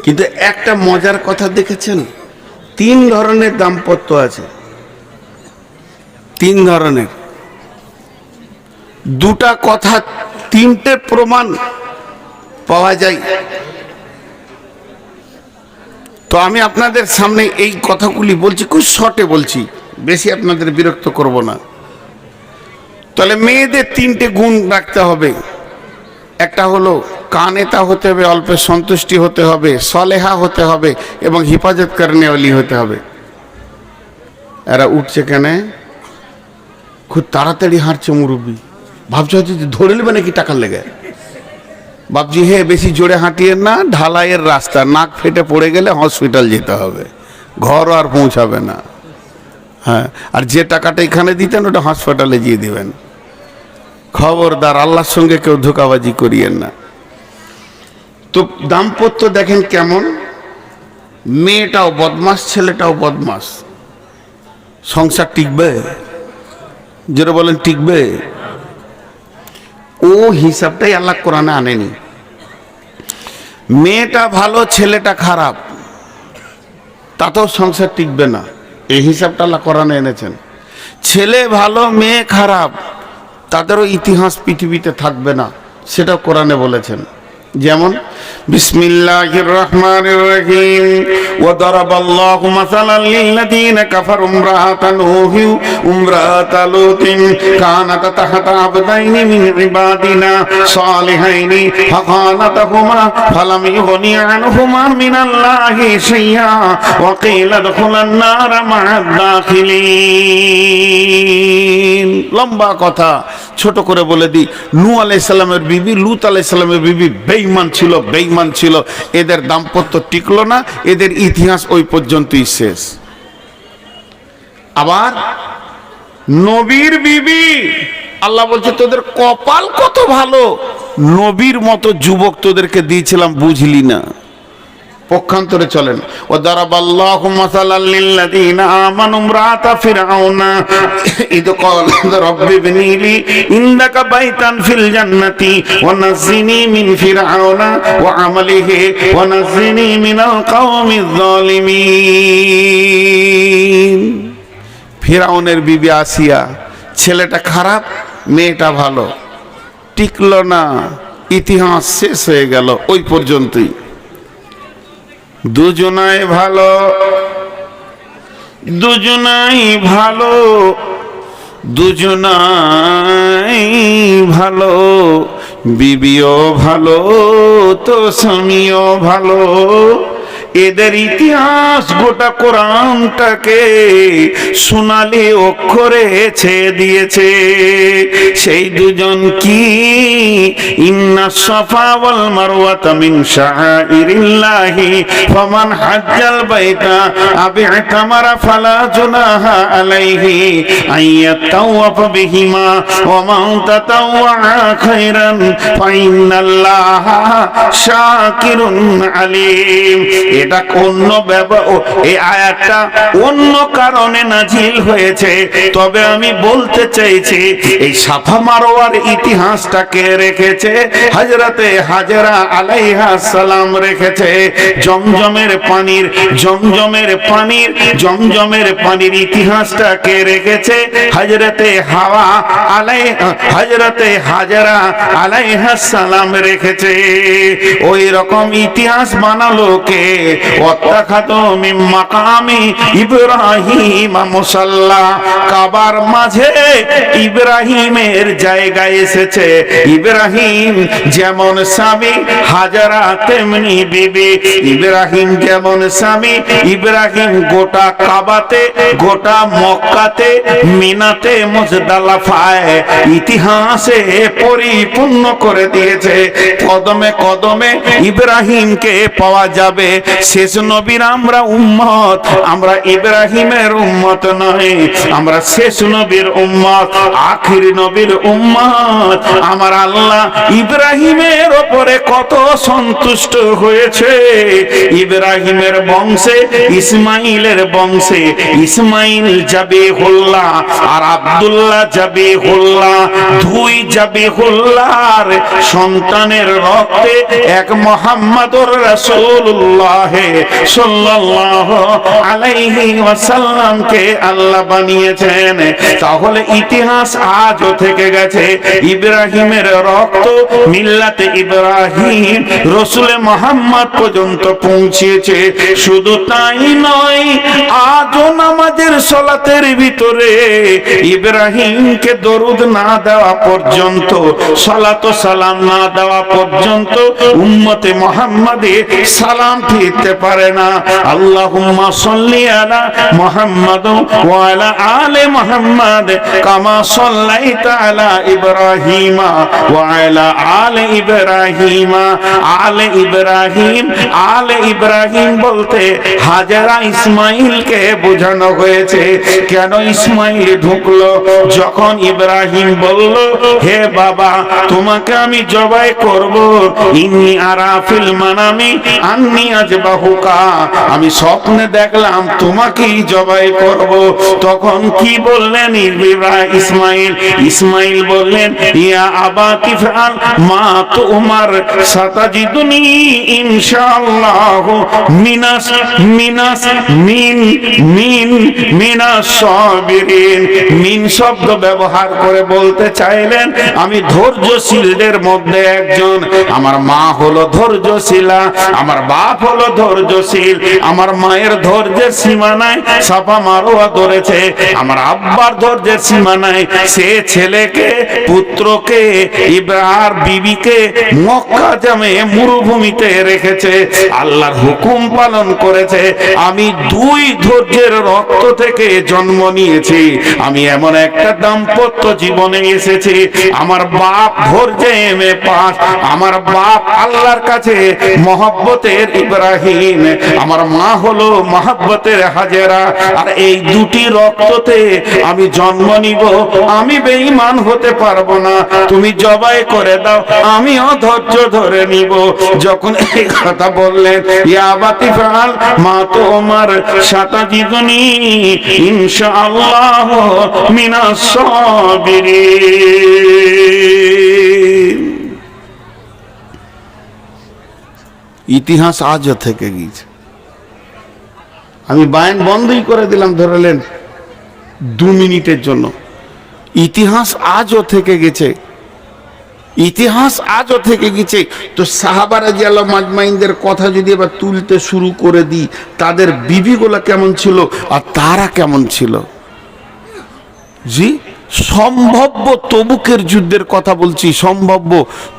কিন্তু একটা মজার কথা দেখেছেন, 3 ধরনের দাম্পত্য আছে। 3 ধরনের, 2টা কথা 3টে প্রমাণ পাওয়া যায়। তো আমি আপনাদের সামনে এই কথাগুলি বলছি, খুব শর্টে বলছি, বেশি আপনাদের বিরক্ত করব না। তাহলে মেয়েদের 3টে গুণ রাখতে হবে। একটা হলো কানেতা হতে হবে, অল্প সন্তুষ্টি হতে হবে, সলেহা হতে হবে, এবং হিফাজত করনেওয়ালি হতে হবে। এরা উঠছে কেন? খুব তাড়াতাড়ি হাঁটছে মুরব্বী, ভাবছে হচ্ছে ধরে নেবে নাকি টাকার লেগে। বাপজি হে, বেশি জোরে হাঁটিয়ে না, ঢালাইয়ের রাস্তা, নাক ফেটে পড়ে গেলে হসপিটাল যেতে হবে, ঘর আর পৌঁছাবে না। হ্যাঁ, আর যে টাকাটা এখানে দিতেন ওটা হাসপাতালে দিয়ে দিবেন। খবরদার, আল্লাহর সঙ্গে কেউ ধোঁকাবাজি করিয়েন না। তো দাম্পত্য দেখেন কেমন, মেয়েটাও বদমাস, ছেলেটাও বদমাস, সংসার টিকবে? যেটা বলেন টিকবে? ও হিসাবটাই আল্লাহ কোরআনে আনেনি। মেয়েটা ভালো, ছেলেটা খারাপ, তাতেও সংসার টিকবে না, এই হিসাবটা আল্লাহ কোরআনে এনেছেন। ছেলে ভালো, মেয়ে খারাপ, তাদেরও ইতিহাস পৃথিবীতে থাকবে না, সেটাও কোরআনে বলেছেন। যেমন বিসমিল্লাহির রহমানির রহিম, ওয়া দারাবাল্লাহু মাসালান লিল্লাযীনা কাফারু ইমরাআতা নূহি ওয়া ইমরাআতা লূতিন কানাতা তাহতা আবদাইনি মিন ইবাদিনা সালিহাইনি ফাখানাতাহুমা ফালাম ইগনি আনহুমা মিনাল্লাহি শাইআ ওয়া কিলা দুখুলান নার মা'আদ দাখিলিন। লম্বা কথা, ছোট করে বলে দিই। নূহ আলাইহিস সালামের বিবি, লূত আলাইহিস সালামের বিবি বেঈমান ছিল, বেঈমান ছিল, এদের দাম্পত্য টিকলো না, এদের ইতিহাস ওই পর্যন্তই শেষ। আবার নবীর বিবি, আল্লাহ বলছে তোদের কপাল কত ভালো, নবীর মতো যুবক তোদেরকে দিয়েছিলাম, বুঝলি না। পক্ষান্তরে চলেন, ও দারাবাল্লাহু মাসালাল লিল্লাযীনা আমানু ইমরাআতা ফিরআউনা ইদ ক্বালাত রাব্বি ইবনিলি ইনদাকা বাইতান ফিল জান্নাতি ওয়া নাজ্জিনি মিন ফিরআউনা ওয়া আমালিহি ওয়া নাজ্জিনি মিনাল কওমিজ জালিমিন। ফিরআউনের বিবি আসিয়া, ছেলেটা খারাপ, মেয়েটা ভালো, টিকলো না, ইতিহাস শেষ হয়ে গেল ওই পর্যন্তই। দুজনাই ভালো, দুজনাই ভালো, দুজনাই ভালো, বিবিও ভালো তো স্বামীও ভালো। এদের ইতিহাস গোটা কোরআনটাকে সোনালি অক্ষরে ছেয়ে দিয়েছে। সেই দুজন কি? ইন্না সাফা ওয়াল মারওয়াতা মিন শাআইরিল্লাহি ফামান হাজ্জাল বাইতা আও ইতামারা ফালা জুনাহা আলাইহি আইয়াতাওয়াফা বিহিমা ওয়া মান তাতাওয়া খায়রান ফাইন্নাল্লাহা শাকিরুন আলিম। এটা অন্য এই আয়াতটা অন্য কারণে নাজিল হয়েছে। তবে আমি বলতে চাইছি এই সাফা মারওয়ার ইতিহাসটা কে রেখেছে? হযরতে হাজরা আলাইহিস সালাম রেখেছে। জমজমের পানির ইতিহাসটা কে রেখেছে? হযরতে হাজরা আলাইহিস সালাম রেখেছে। ওই রকম ইতিহাস বানালো কে? ওয়াত্তাখাযু মিন মাকামি ইব্রাহিম মুসাল্লা, কাবার মাঝে ইব্রাহিমের জায়গা এসেছে। ইব্রাহিম যেমন স্বামী, হাজরা তেমনি বিবি। ইব্রাহিম যেমন স্বামী, ইব্রাহিম গোটা কাবাতে, গোটা মক্কাতে, মিনাতে, মুজদালিফায় ইতিহাসে পরিপূর্ণ করে দিয়েছে। কদমে কদমে ইব্রাহিমকে পাওয়া যাবে। শেষ নবীর আমরা উম্মত, আমরা ইব্রাহিমের উম্মত নয়, আমরা শেষ নবীর উম্মত, আখির নবীর উম্মত। আমার আল্লাহ ইব্রাহিমের উপরে কত সন্তুষ্ট হয়েছে। ইব্রাহিমের বংশে, ইসমাইলের বংশে ইসমাইল জাবিহুল্লাহ আর আব্দুল্লাহ জাবিহুল্লাহ, দুই জাবিহুল্লাহর সন্তানের রক্তে এক মুহাম্মদুর রাসূলুল্লাহ সাল্লাল্লাহু আলাইহি ওয়াসাল্লামকে আল্লাহ বানিয়েছেন। তাহলে ইতিহাস আজও থেকে গেছে। ইব্রাহিমের রক্ত মিল্লাতে ইব্রাহিম রসুলে মুহাম্মদ পর্যন্ত পৌঁছেছে। শুধু তাই নয়, আজও নামাজের সালাতের ভিতরে ইব্রাহিমকে দরুদ না দেওয়া পর্যন্ত, সালাত ও সালাম না দেওয়া পর্যন্ত উম্মতে মুহাম্মাদে সালাম ফিরতে পারে না। আল্লাহুম্মা সাল্লি আলা মুহাম্মাদ ওয়া আলা আলি মুহাম্মাদ কামা সাল্লাইতা আলা ইব্রাহিম ওয়া আলা আলি ইব্রাহিম। আলে ইব্রাহিম বলতে হাজরা ইসমাইলকে বোঝানো হয়েছে। কেন ইসমাইল ঢুকলো? যখন ইব্রাহিম বলল, হে বাবা, তোমাকে আমি জবাই করব, ইন্নী আরা ফিল মানামি আন্নী আযবাহুকা, আমি স্বপ্নে দেখলাম তোমাকেই জবাই করব। তখন কি বললেন ইসমাইল বললেন, ইয়া আবাতি ফাল মা তুমার সাতাজিদুনি ইনশাআল্লাহ মিনাস সাবিরিন। মিন শব্দ ব্যবহার করে বলতে চাইলেন আমি ধৈর্যশীলদের মধ্যে একজন। আমার মা হলো ধৈর্যশীলা, আমার বাপ হলো ধৈর্যশীল। আমার মায়ের ধৈর্যের সীমা নাই, সাফা মারওয়া ধরেছে। আমার আব্বার ধৈর্যের সীমা নাই, সে ছেলেকে, পুত্রকে, ইব্রাহিম বিবিকে মক্কা জামে মরুভূমিতে রেখেছে, আল্লাহর হুকুম পালন করেছে। আমি দুই ধৈর্যের রক্ত থেকে জন্ম নিয়েছি। আমি এমন একটা দাম্পত্য জীবনে এসেছি। আমার বাপ ধৈর্যে পাস, আমার বাপ আল্লাহর কাছে মহব্বতের ইব্রাহিম, আমার মা হলো মহব্বতের হাজেরা। আর এই দুটি রক্ততে আমি জন্ম নিব। আমি বেঈমান হতে পারবো না। তুমি জবাই করে দাও, আমিও ধৈর্য ধরে নিব। যখন এই কথা বললেন, ইয়া আবাতি ফাল মা তুমার সাতাজিদুনি ইনশাআল্লাহ মিনাস সাবিরিন। ইতিহাস আজও থেকে গিয়েছে। আমি বায়ান বন্ধই করে দিলাম, ধরলেন 2 মিনিটের জন্য। ইতিহাস আজও থেকে গেছে, ইতিহাস আজও থেকে গেছে। তো সাহাবা রাদিয়াল্লাহু আজমাইনদের কথা যদি এবার তুলতে শুরু করে দিই, তাদের বিবিগুলো কেমন ছিল আর তারা কেমন ছিল। জি, সম্ভাব্য তবুকের যুদ্ধের কথা বলছি, সম্ভাব্য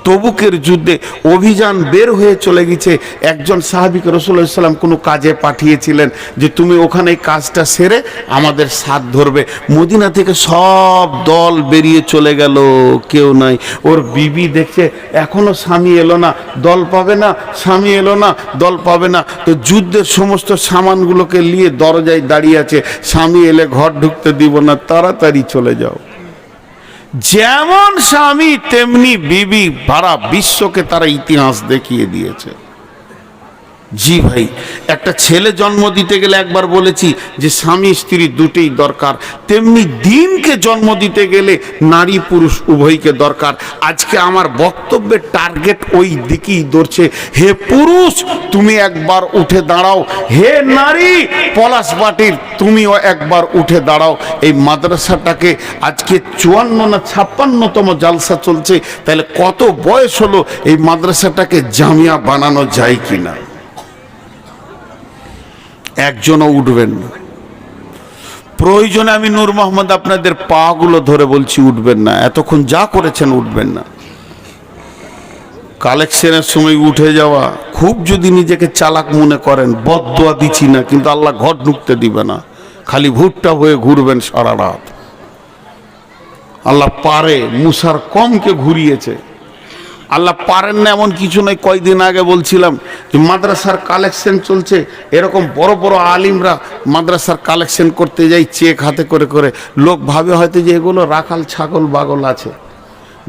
তবুকের যুদ্ধে অভিযান বের হয়ে চলে গেছে। একজন সাহাবীকে রাসূলুল্লাহ সাল্লাল্লাহু আলাইহি ওয়াসাল্লাম কোনো কাজে পাঠিয়েছিলেন যে তুমি ওখানে কাজটা সেরে আমাদের সাথ ধরবে। মদিনা থেকে সব দল বেরিয়ে চলে গেল, কেউ নাই। ওর বিবি দেখছে এখনো স্বামী এলো না, দল পাবে না, স্বামী এলো না, দল পাবে না। তো যুদ্ধের সমস্ত সামানগুলোকে নিয়ে দরজায় দাঁড়িয়ে আছে, স্বামী এলে ঘর ঢুকতে দিব না, তাড়াতাড়ি চলে যাও। যেমন স্বামী তেমনি বিবি, সারা বিশ্বকে তারা ইতিহাস দেখিয়ে দিয়েছে। জি ভাই, একটা ছেলে জন্ম দিতে গেলে একবার বলেছি যে স্বামী স্ত্রী দুটোই দরকার, তেমনি দিনকে জন্ম দিতে গেলে নারী পুরুষ উভয়কে দরকার। আজকে আমার বক্তব্যের টার্গেট ওই দিকেই ধরছে। হে পুরুষ তুমি একবার উঠে দাঁড়াও, হে নারী পলাশবাটির তুমিও একবার উঠে দাঁড়াও। এই মাদ্রাসাটাকে আজকে 54 না 56তম জালসা চলছে, তাহলে কত বয়স হলো এই মাদ্রাসাটাকে জামিয়া বানানো যায় কিনা? একজনও উঠবেন না। প্রয়োজনে আমি নূর মোহাম্মদ আপনাদের পা গুলো ধরে বলছি উঠবেন না, এতক্ষণ যা করেছেন উঠবেন না। কালেকশনের সময় উঠে যাওয়া, খুব যদি নিজেকে চালাক মনে করেন, বদদোয়া দিচ্ছি না, কিন্তু আল্লাহ ঘর ঢুকতে দিবে না, খালি ভুট্টা হয়ে ঘুরবেন সারা রাত। আল্লাহ পারে, মুসার কমকে ঘুরিয়েছে, আল্লাহ পারেন না এমন কিছু নয়। কয়দিন আগে বলছিলাম যে মাদ্রাসার কালেকশন চলছে, এরকম বড় বড় আলিমরা মাদ্রাসার কালেকশন করতে যাই চেক হাতে করে করে। লোক ভাবে হয়তো যে এগুলো রাখাল ছাগল বাগল আছে,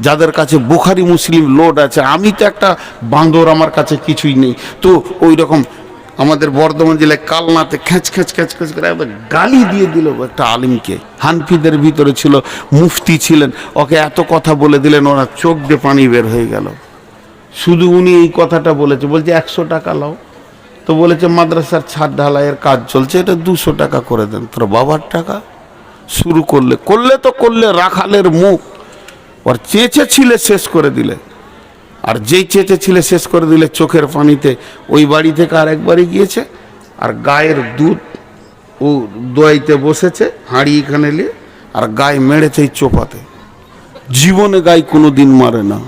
যাদের কাছে বুখারি মুসলিম লোড আছে। আমি তো একটা বান্দর, আমার কাছে কিছুই নেই। তো ওই রকম আমাদের বর্ধমান জেলায় কালনাতে খ্যাঁচ খ্যাঁচ খ্যাঁচ খ্যাঁচ করে একবার গালি দিয়ে দিল একটা আলিমকে। হানফিদের ভিতরে ছিল, মুফতি ছিলেন, ওকে এত কথা বলে দিলেন, ওরা চোখ দিয়ে পানি বের হয়ে গেল। শুধু উনি এই কথাটা বলেছে, বলছে 100 টাকা লাও। তো বলেছে মাদ্রাসার ছাদ ঢালাইয়ের কাজ চলছে, এটা 200 টাকা করে দেন। তোর বাবার টাকা শুরু করলে তো করলে রাখালের মুখ। ওর চেঁচে ছিলে শেষ করে দিলে, আর যেই চেঁচে ছিলে শেষ করে দিলে চোখের পানিতে ওই বাড়ি থেকে আর একবারই গিয়েছে, আর গায়ের দুধ ও দোয়াইতে বসেছে হাঁড়ি এখানে নিয়ে, আর গায়ে মেরেছে এই চোপাতে। জীবনে গায়ে কোনো দিন মারে না।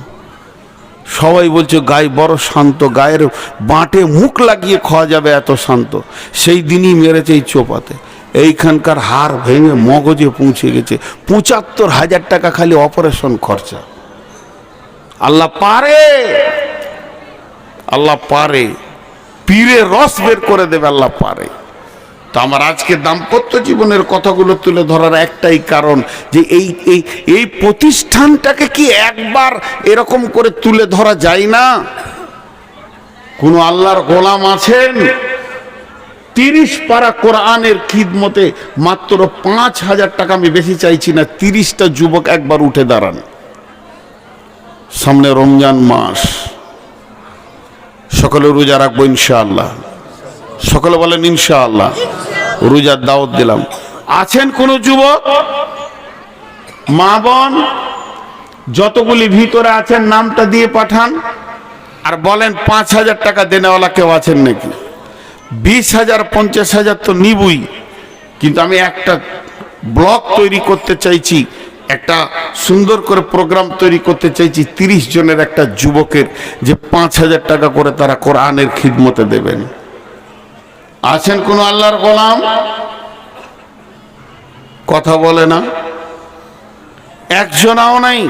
সবাই বলছে গায়ে বড় শান্ত, গায়ের বাঁটে মুখ লাগিয়ে খাওয়া যাবে এত শান্ত। সেই দিনই মেরেছে এই চোপাতে। এইখানকার হাড় ভেঙে মগজে পৌঁছে গেছে। ৭৫,০০০ টাকা খালি অপারেশন খরচা। আল্লাহ পারে, আল্লাহ পারে, পীরে রস বের করে দেবে, আল্লাহ পারে। তো আমার আজকে দাম্পত্য জীবনের কথাগুলো তুলে ধরার একটাই কারণ যে এই প্রতিষ্ঠানটাকে কি একবার এরকম করে তুলে ধরা যায় না? কোন আল্লাহর গোলাম আছেন 30 পারা কোরআনের খিদমতে মাত্র ৫,০০০ টাকা, আমি বেশি চাইছি না, 30টা যুবক একবার উঠে দাঁড়ান। সামনে রমজান মাস, সকলে রোজা রাখবো ইনশাআল্লাহ। সকলে বলেন ইনশাআল্লাহ। রোজার দাওয়াত দিলাম। আছেন কোন যুবক, মা বোন, যতগুলি ভিতরে আছেন নামটা দিয়ে পাঠান, আর বলেন ৫,০০০ টাকা দেনেওয়ালা কেউ আছেন নাকি? ২০,০০০ ৫০,০০০ তো নিবই, কিন্তু আমি একটা ব্লগ তৈরি করতে চাইছি, একটা সুন্দর করে প্রোগ্রাম তৈরি করতে চাইছি 30 জনের একটা যুবকের, যে ৫,০০০ টাকা করে তারা কোরআনের খিদমতে দেবেন। আছেন কোন আল্লাহর গোলাম? কথা বলে না, একজনও নাই,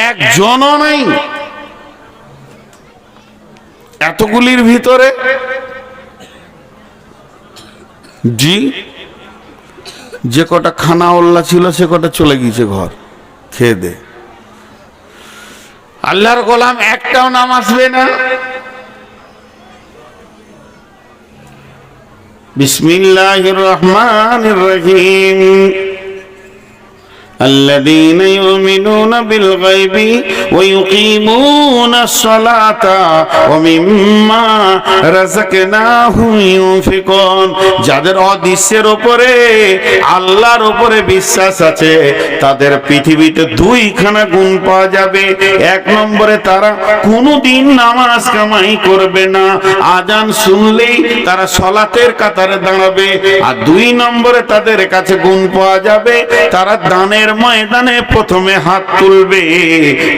একজনও নাই। এতগুলির ভিতরে জি যে কটা খানা ওল্লা ছিল সে কটা চলে গিয়েছে ঘর খেয়ে দে। আল্লাহর গোলাম একটাও নাম আসবে না। বিসমিল্লাহির রহমানির রহিম। الذين يؤمنون بالغيب ويقيمون الصلاة ومما رزقناهم ينفقون। যাদের অদৃশ্যের উপরে আল্লাহর উপরে বিশ্বাস আছে তাদের পৃথিবীতে দুইখানা গুণ পাওয়া যাবে। 1 নম্বরে তারা কোনোদিন নামাজ কামাই করবে না, আজান শুনলেই তারা সালাতের কাতারে দাঁড়াবে। আর 2 নম্বরে তাদের কাছে গুণ পাওয়া যাবে তারা দানের ময়দানে প্রথমে হাত তুলবে।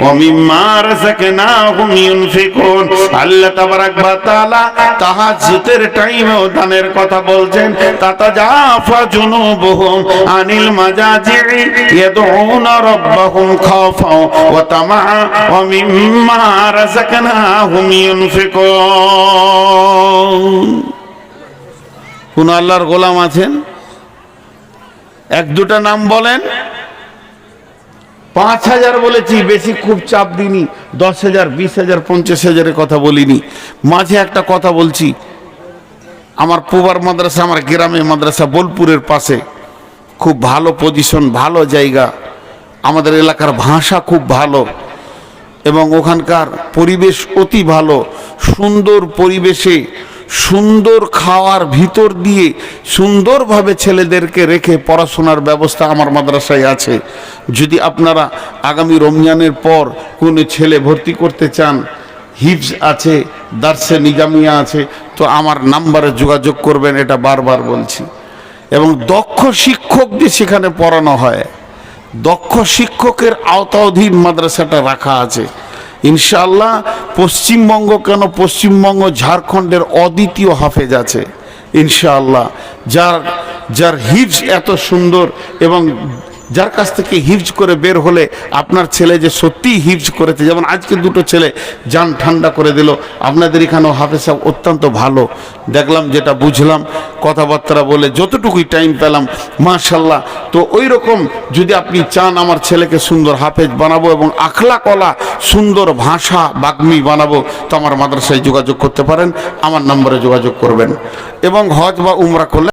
ওমিম্মা রাযাকনাহুম ইউনফিকুন। আল্লাহ তাবারাক ওয়া তাআলা তাহাজ্জুদের টাইমেও দানের কথা বলছেন। তাতাজাফা জুনুবুহুম আনিল মাজাজি'i ইয়াদউনা রাব্বাহুম খাওফাও ওয়া তামাআ ওয়া মিম্মা রাযাকনাহুম ইউনফিকুন। কোন আল্লাহর গোলাম আছেন? 1-2টা নাম বলেন। 5,000 বলেছি, বেশি খুব চাপ দিইনি। 10,000, 20,000, 50,000-এর কথা বলিনি। মাঝে একটা কথা বলছি, আমার পুবার মাদ্রাসা, আমার গ্রামে মাদ্রাসা বোলপুরের পাশে, খুব ভালো পজিশন, ভালো জায়গা, আমাদের এলাকার ভাষা খুব ভালো এবং ওখানকার পরিবেশ অতি ভালো। সুন্দর পরিবেশে সুন্দর খাওয়ার ভিতর দিয়ে সুন্দরভাবে ছেলেদেরকে রেখে পড়াশোনার ব্যবস্থা আমার মাদ্রাসায় আছে। যদি আপনারা আগামী রমজানের পর কোনো ছেলে ভর্তি করতে চান, হিফজ আছে, দার্সে নিজামিয়া আছে, তো আমার নাম্বারে যোগাযোগ করবেন, এটা বারবার বলছি। এবং দক্ষ শিক্ষক দিয়ে সেখানে পড়ানো হয়, দক্ষ শিক্ষকের আওতাধীন মাদ্রাসাটা রাখা আছে ইনশাআল্লাহ। পশ্চিমবঙ্গ কেন, পশ্চিমবঙ্গ ঝাড়খণ্ডের অদ্বিতীয় হাফেজ আছে ইনশাআল্লাহ, যার হিফজ এত সুন্দর, এবং যার কাছ থেকে হিফজ করে বের হলে আপনার ছেলে যে সত্যিই হিফজ করেছে, যেমন আজকে দুটো ছেলে জান ঠান্ডা করে দিল। আপনাদের এখানেও হাফেজ সাহেব অত্যন্ত ভালো দেখলাম, যেটা বুঝলাম কথাবার্তা বলে যতটুকুই টাইম পেলাম, মাশাল্লাহ। তো ওই রকম যদি আপনি চান আমার ছেলেকে সুন্দর হাফেজ বানাবো এবং আখলাকওয়ালা সুন্দর ভাষা বাগ্মী বানাবো, তো আমার মাদ্রাসায় যোগাযোগ করতে পারেন, আমার নম্বরে যোগাযোগ করবেন। এবং হজ বা উমরা করলে